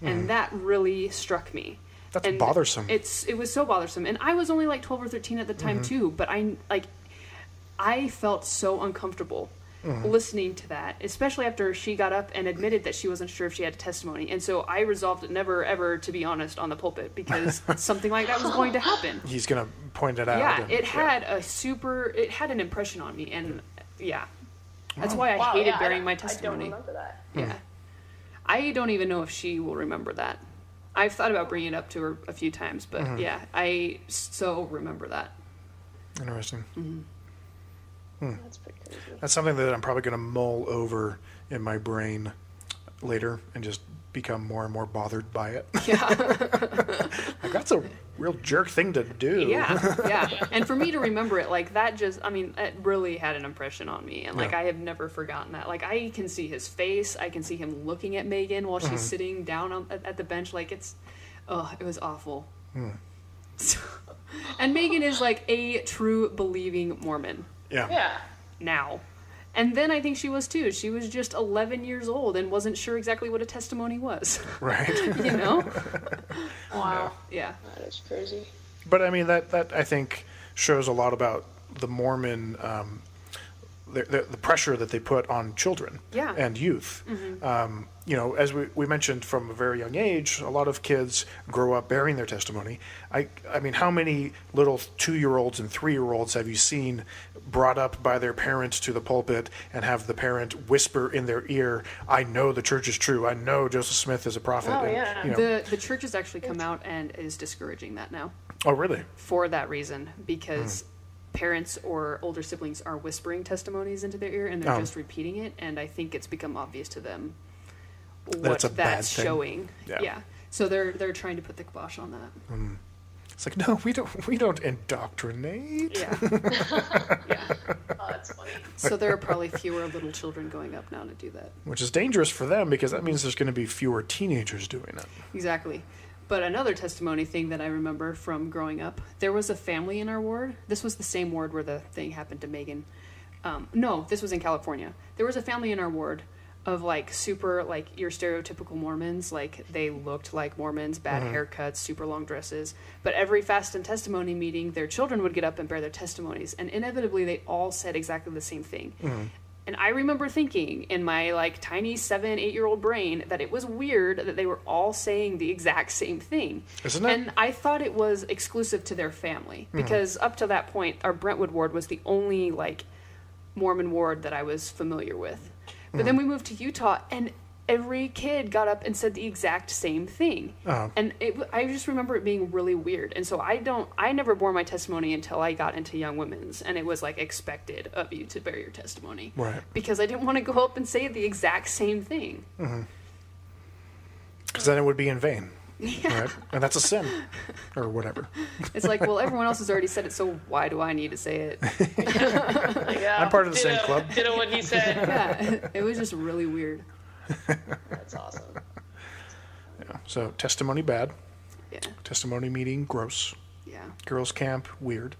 And that really struck me. That's And bothersome. It was so bothersome, and I was only like 12 or 13 at the time too. But I felt so uncomfortable listening to that, especially after she got up and admitted that she wasn't sure if she had a testimony. And so I resolved never ever to be honest on the pulpit, because something like that was going to happen. He's going to point it out. Yeah, and- it had an impression on me, and yeah, that's why I Wow, hated yeah, bearing my I don't testimony. remember that. Yeah. I don't even know if she will remember that. I've thought about bringing it up to her a few times, but yeah, I so remember that. Interesting. That's pretty crazy. That's something that I'm probably going to mull over in my brain later and just become more and more bothered by it. Yeah. Like, that's a real jerk thing to do. Yeah. And for me to remember it, like that it really had an impression on me. And like, Yeah. I have never forgotten that. Like, I can see his face. I can see him looking at Megan while she's sitting down at the bench. Like, it was awful. And Megan is like a true believing Mormon Yeah. now. And then I think she was too. She was just 11 years old and wasn't sure exactly what a testimony was. Right. You know? Wow. Yeah. That is crazy. But I mean, that I think shows a lot about the Mormon, the pressure that they put on children Yeah. and youth. You know, as we mentioned from a very young age, a lot of kids grow up bearing their testimony. I mean, how many little 2-year-olds and 3-year-olds have you seen brought up by their parents to the pulpit and have the parent whisper in their ear, "I know the church is true. I know Joseph Smith is a prophet." Oh, and, yeah. you know, The church has actually come out and is discouraging that now oh, really? for that reason, because parents or older siblings are whispering testimonies into their ear and they're just repeating it, and I think it's become obvious to them what it's a bad that's thing. showing. Yeah. So they're trying to put the kibosh on that. It's like, no, we don't indoctrinate. Yeah. Yeah. Oh, that's funny. So there are probably fewer little children going up now to do that. Which is dangerous for them because that means there's going to be fewer teenagers doing it. Exactly. But another testimony thing that I remember from growing up, there was a family in our ward. This was the same ward where the thing happened to Megan. No, this was in California. There was a family in our ward of like super, like your stereotypical Mormons. Like they looked like Mormons, bad haircuts, super long dresses. But every fast and testimony meeting, their children would get up and bear their testimonies. And inevitably they all said exactly the same thing. And I remember thinking in my like tiny 7-8-year-old brain that it was weird that they were all saying the exact same thing. Isn't it? And I thought it was exclusive to their family, because up to that point, our Brentwood ward was the only like Mormon ward that I was familiar with. But then we moved to Utah, and every kid got up and said the exact same thing. And I just remember it being really weird. And so I never bore my testimony until I got into Young Women's, and it was like expected of you to bear your testimony. Right. Because I didn't want to go up and say the exact same thing. Because then it would be in vain. Right? And that's a sin. Or whatever. It's like, well, everyone else has already said it, so why do I need to say it? Yeah, I'm part of the same club. Ditto what he said. Yeah, it was just really weird. That's awesome. Yeah. So testimony bad. Yeah. Testimony meeting gross. Yeah. Girls camp weird.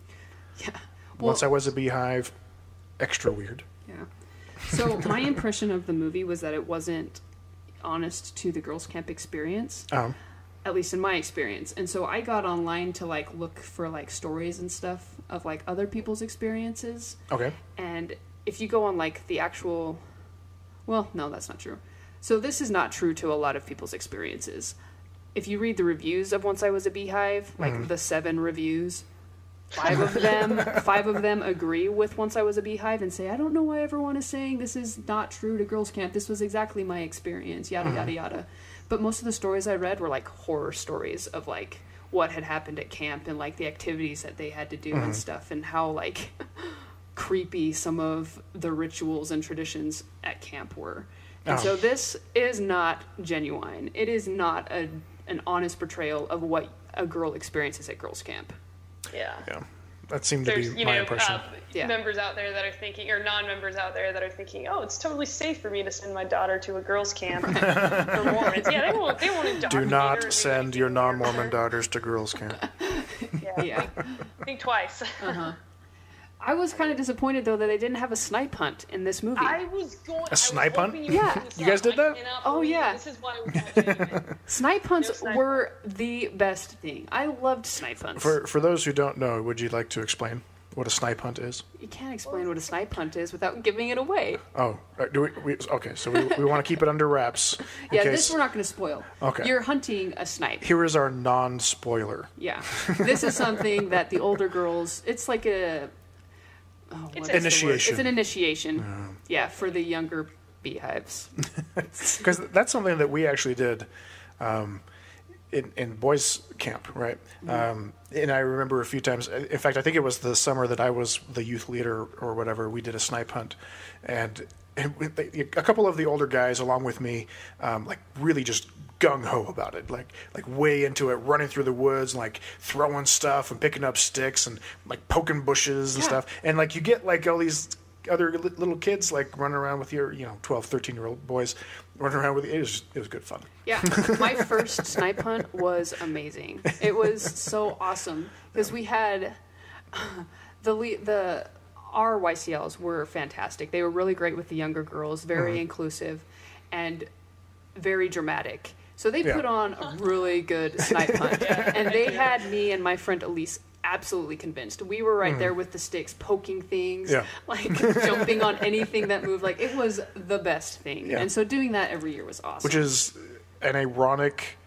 Yeah. Once I was a Beehive, extra weird. Yeah. So my impression of the movie was that it wasn't honest to the girls' camp experience, at least in my experience. And so I got online to like look for like stories and stuff of like other people's experiences. Okay. And if you go on like the actual, well, no, that's not true. So this is not true to a lot of people's experiences. If you read the reviews of Once I Was a Beehive, like the 7 reviews, 5 of them agree with Once I Was a Beehive and say, I don't know why everyone is saying this is not true to girls camp. This was exactly my experience, yada, yada, yada. But most of the stories I read were like horror stories of like what had happened at camp and like the activities that they had to do and stuff, and how like creepy some of the rituals and traditions at camp were. And so this is not genuine. It is not an honest portrayal of what a girl experiences at girls camp. Yeah. Yeah. That seemed to There's, be my impression. Members out there that are thinking, or non-members out there that are thinking, oh, it's totally safe for me to send my daughter to a girls' camp for Mormons. Yeah, they won't indoctrinate her. Do not send your non-Mormon daughters to girls' camp. Yeah. Think twice. I was kind of disappointed, though, that they didn't have a snipe hunt in this movie. A snipe hunt? Yeah. You guys did that? Oh, yeah. This is why we watch it. Snipe hunts were the best thing. I loved snipe hunts. For those who don't know, would you like to explain what a snipe hunt is? You can't explain what a snipe hunt is without giving it away. Oh, do we okay, so we want to keep it under wraps. Yeah, this we're not going to spoil. Okay. You're hunting a snipe. Here is our non-spoiler. Yeah. This is something that the older girls, it's like a... It's initiation. It's an initiation, for the younger Beehives. Because that's something that we actually did in boys' camp, right? And I remember a few times. In fact, I think it was the summer that I was the youth leader or whatever. We did a snipe hunt, and a couple of the older guys, along with me, like really just gung ho about it, like way into it, running through the woods, and, like throwing stuff and picking up sticks and like poking bushes and stuff. And like you get like all these other little kids like running around with your 12, 13-year-old boys running around with you. It was good fun. Yeah, my first snipe hunt was amazing. It was so awesome because we had our YCLs were fantastic. They were really great with the younger girls, very inclusive, and very dramatic. So they put on a really good snipe hunt, and they had me and my friend Elise absolutely convinced. We were right there with the sticks, poking things, like jumping on anything that moved. Like it was the best thing, and so doing that every year was awesome. Which is an ironic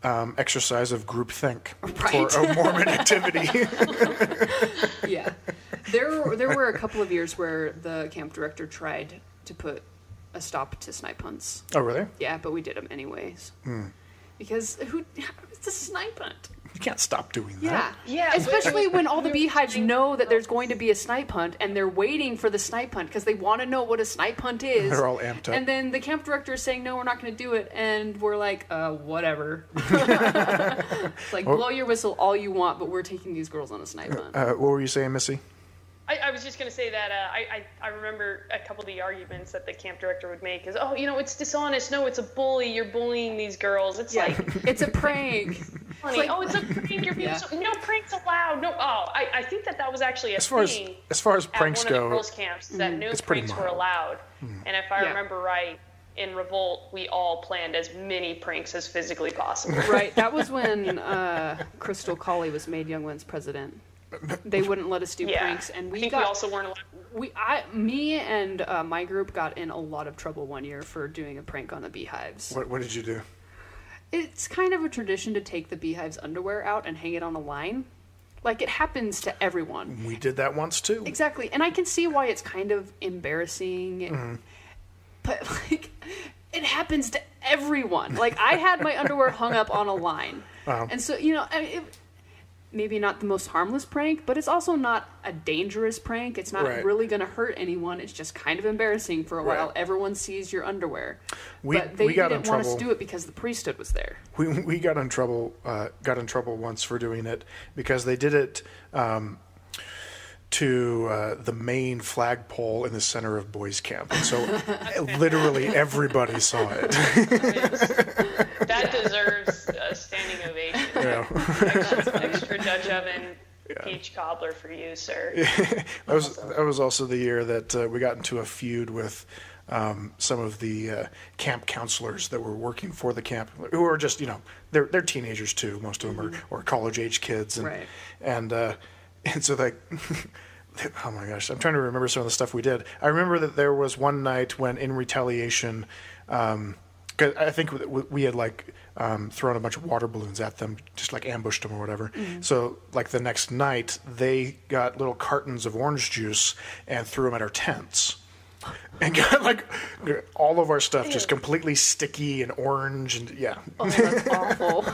exercise of groupthink for a Mormon activity. Yeah, there were a couple of years where the camp director tried to put a stop to snipe hunts. Oh, really? Yeah, but we did them anyways. Because it's a snipe hunt. You can't stop doing that. Yeah. Especially when all the Beehives know that there's going to be a snipe hunt and they're waiting for the snipe hunt because they want to know what a snipe hunt is. They're all amped up. And then the camp director is saying, no, we're not going to do it. And we're like, whatever. It's like, blow your whistle all you want, but we're taking these girls on a snipe hunt. What were you saying, Missi? I was just going to say that I remember a couple of the arguments that the camp director would make is, it's dishonest. No, it's a bully. You're bullying these girls. It's like... It's a prank. It's like, it's a prank. You're being no pranks allowed. No, I think that was actually a thing. As far as pranks go, at one go... of the girls' camps, that no pranks were allowed. And if I remember right, in Revolt, we all planned as many pranks as physically possible. Right. That was when Crystal Colley was made Young Women's president. They wouldn't let us do pranks, and we also weren't allowed. Me and my group got in a lot of trouble one year for doing a prank on the Beehives. What did you do? It's kind of a tradition to take the Beehives' underwear out and hang it on a line. Like, it happens to everyone. We did that once, too. Exactly, and I can see why it's kind of embarrassing, but, like, it happens to everyone. Like, I had my underwear hung up on a line, and so, maybe not the most harmless prank, but it's also not a dangerous prank. It's not really going to hurt anyone. It's just kind of embarrassing for a while. Everyone sees your underwear. But they didn't want us to do it because the priesthood was there. We got in trouble once for doing it because they did it to the main flagpole in the center of boys' camp. And so literally everybody saw it. That deserves Extra Dutch oven peach cobbler for you, sir. That was also the year that we got into a feud with some of the camp counselors that were working for the camp, who are just, they're teenagers too. Most of them are college age kids, and so like, oh my gosh, I'm trying to remember some of the stuff we did. I remember that there was one night when, in retaliation, 'cause I think we had thrown a bunch of water balloons at them, just like ambushed them or whatever. So like the next night, they got little cartons of orange juice and threw them at our tents. And got like all of our stuff just completely sticky and orange, and Oh, that's awful.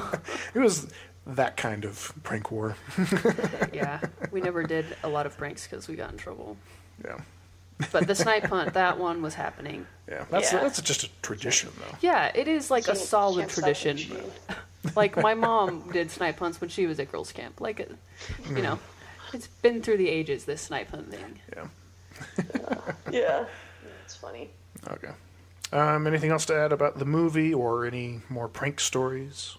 It was that kind of prank war. Yeah, we never did a lot of pranks because we got in trouble. Yeah. But the snipe hunt, that one was happening. Yeah, that's just a tradition, though. Yeah, it is like a solid Can't stop tradition. machine. Like my mom did snipe hunts when she was at girls' camp. Like, it's been through the ages, this snipe hunt thing. Yeah. Yeah, it's funny. Okay. Anything else to add about the movie or any more prank stories?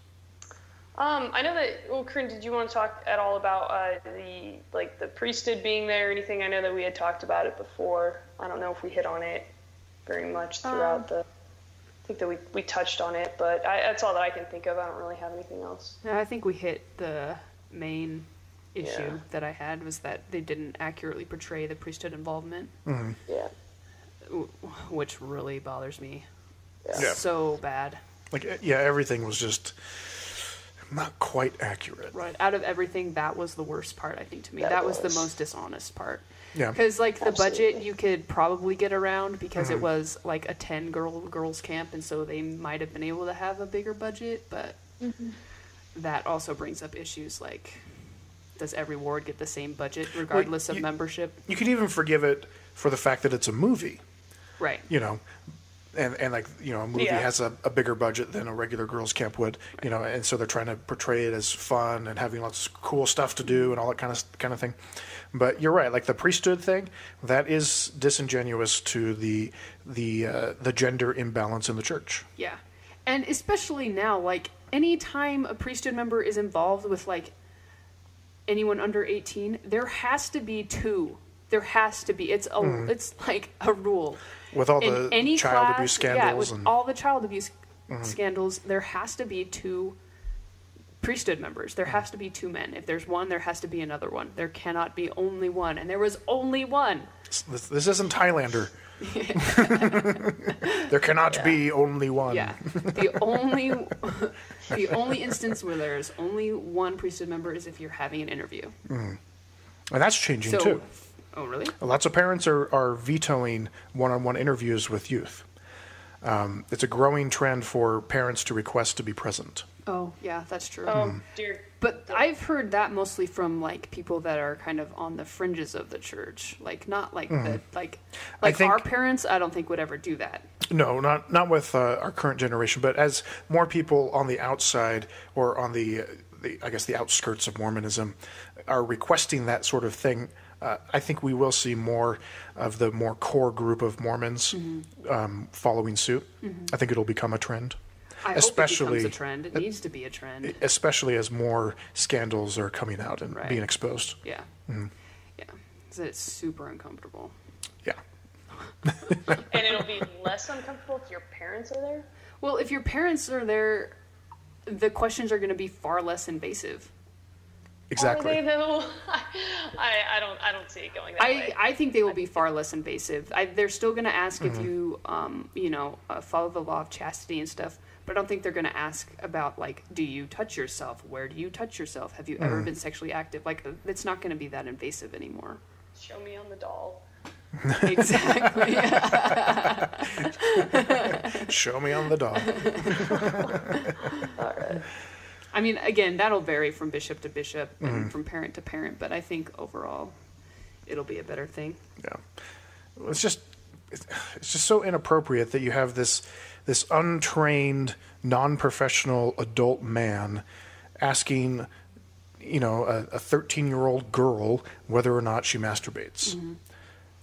I know that. Well, Corinne, did you want to talk at all about the priesthood being there or anything? I know that we had talked about it before. I don't know if we hit on it very much throughout I think that we touched on it, but that's all that I can think of. I don't really have anything else. Yeah, I think we hit the main issue that I had was that they didn't accurately portray the priesthood involvement. Mm-hmm. Yeah. Which really bothers me. Yeah. So bad. Everything was just not quite accurate. Right. Out of everything, that was the worst part, I think, to me. That was the most dishonest part. Yeah. Because, the budget you could probably get around because it was, a 10-girls camp, and so they might have been able to have a bigger budget, but that also brings up issues like, does every ward get the same budget regardless of membership? You could even forgive it for the fact that it's a movie. Right. And a movie has a bigger budget than a regular girls' camp would, and so they're trying to portray it as fun and having lots of cool stuff to do and all that kind of thing. But you're right, the priesthood thing, that is disingenuous to the gender imbalance in the church. Yeah. And especially now, any time a priesthood member is involved with anyone under 18, there has to be two. There has to be. It's like a rule. With all the child abuse scandals. Yeah, with all the child abuse scandals, there has to be two priesthood members. There has to be two men. If there's one, there has to be another one. There cannot be only one. And there was only one. This isn't Highlander. There cannot be only one. Yeah. The only instance where there's only one priesthood member is if you're having an interview. And that's changing too. Oh, really? Lots of parents are vetoing one-on-one interviews with youth. It's a growing trend for parents to request to be present. Oh, yeah, that's true. Oh, dear. But I've heard that mostly from people that are kind of on the fringes of the church, not our parents. I don't think would ever do that. No, not with our current generation, but as more people on the outside or on the outskirts of Mormonism are requesting that sort of thing. I think we will see more of the more core group of Mormons following suit. I think it'll become a trend. I hope it becomes a trend. It needs to be a trend. Especially as more scandals are coming out and being exposed. Yeah. Yeah. So it's super uncomfortable. Yeah. And it'll be less uncomfortable if your parents are there? Well, if your parents are there, the questions are going to be far less invasive. Exactly. Are they though? I don't see it going that way. I think they will be far less invasive. They're still going to ask if you, follow the law of chastity and stuff. But I don't think they're going to ask about, do you touch yourself? Where do you touch yourself? Have you ever been sexually active? It's not going to be that invasive anymore. Show me on the doll. Exactly. Show me on the doll. All right. I mean, again, that'll vary from bishop to bishop and from parent to parent, but I think overall it'll be a better thing. Yeah. It's just so inappropriate that you have this untrained, non-professional adult man asking, a 13-year-old girl whether or not she masturbates. Mm-hmm.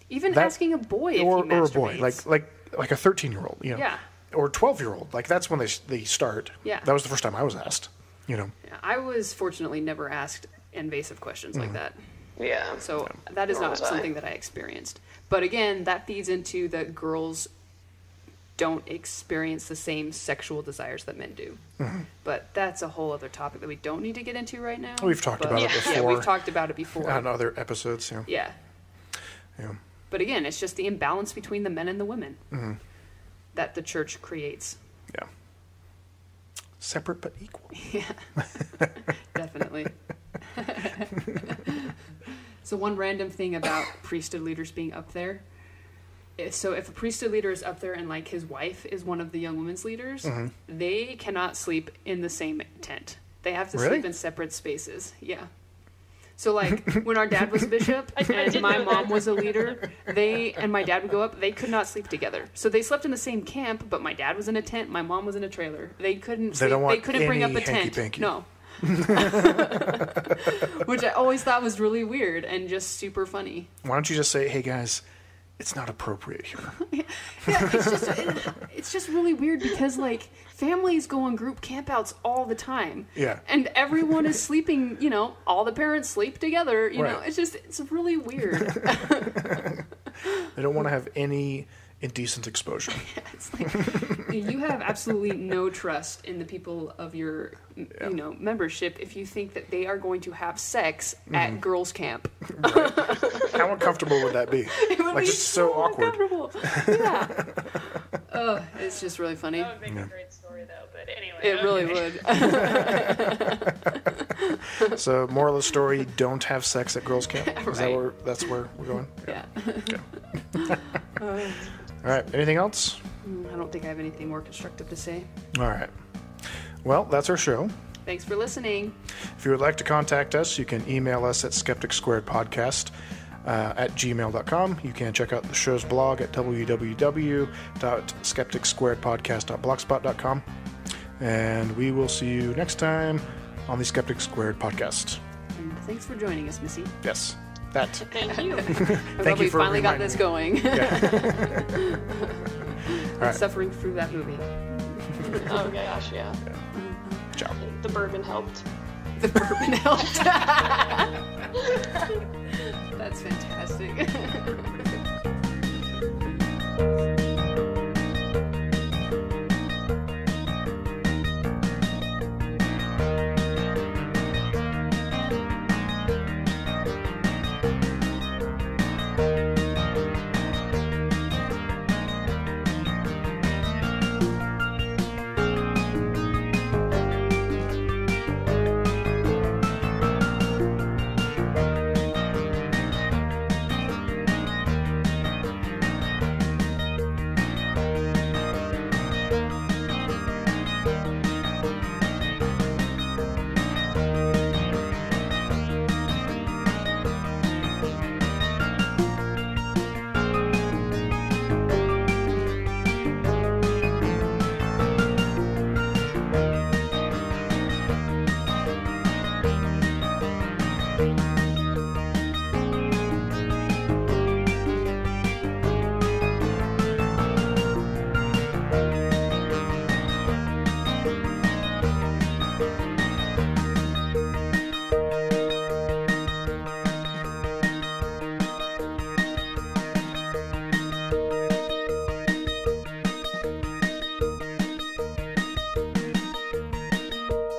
Even asking a boy if he masturbates. Or a boy, like a 13-year-old, Yeah. Or a 12-year-old. That's when they start. Yeah. That was the first time I was asked. you know. I was fortunately never asked invasive questions like that. Yeah. So that is Nor not was I. something that I experienced. But again, that feeds into the girls don't experience the same sexual desires that men do. But that's a whole other topic that we don't need to get into right now. We've talked about it before. Yeah, we've talked about it before. On other episodes, Yeah. Yeah. But again, it's just the imbalance between the men and the women that the church creates. Yeah. Separate but equal. Yeah, definitely. So one random thing about priesthood leaders being up there. So if a priesthood leader is up there and like his wife is one of the young women's leaders, they cannot sleep in the same tent. They have to Really? sleep in separate spaces. Yeah. So like when our dad was a bishop and did my know mom that. was a leader, they and my dad would go up, they could not sleep together. So they slept in the same camp, but my dad was in a tent, my mom was in a trailer. They couldn't sleep, don't want they couldn't bring up any a tent. hanky-panky. No. Which I always thought was really weird and just super funny. Why don't you just say, hey guys, it's not appropriate here. Yeah, it's just really weird because like families go on group campouts all the time. Yeah. And everyone is sleeping, you know, all the parents sleep together, you know. Right. It's really weird. They don't want to have any indecent exposure. It's like you have absolutely no trust in the people of your you know, membership if you think that they are going to have sex at girls camp. How uncomfortable would that be? It would Like, be just so awkward. uncomfortable. Yeah. It's just really funny. That would make a great story, though. But anyway, It really would. So, moral of the story: don't have sex at girls' camp. Is that Right. where that's where we're going? Yeah. All right. Anything else? I don't think I have anything more constructive to say. All right. Well, that's our show. Thanks for listening. If you would like to contact us, you can email us at skepticsquaredpodcast at gmail.com. You can check out the show's blog at www.skepticsquaredpodcast.blogspot.com. And we will see you next time on the Skeptic Squared podcast. And thanks for joining us, Missy. Yes, that. thank you. I'm glad we you for finally got reminding this me. going. All right. Suffering through that movie. Oh gosh, yeah. Ciao. The bourbon helped. The bourbon helped. That's fantastic.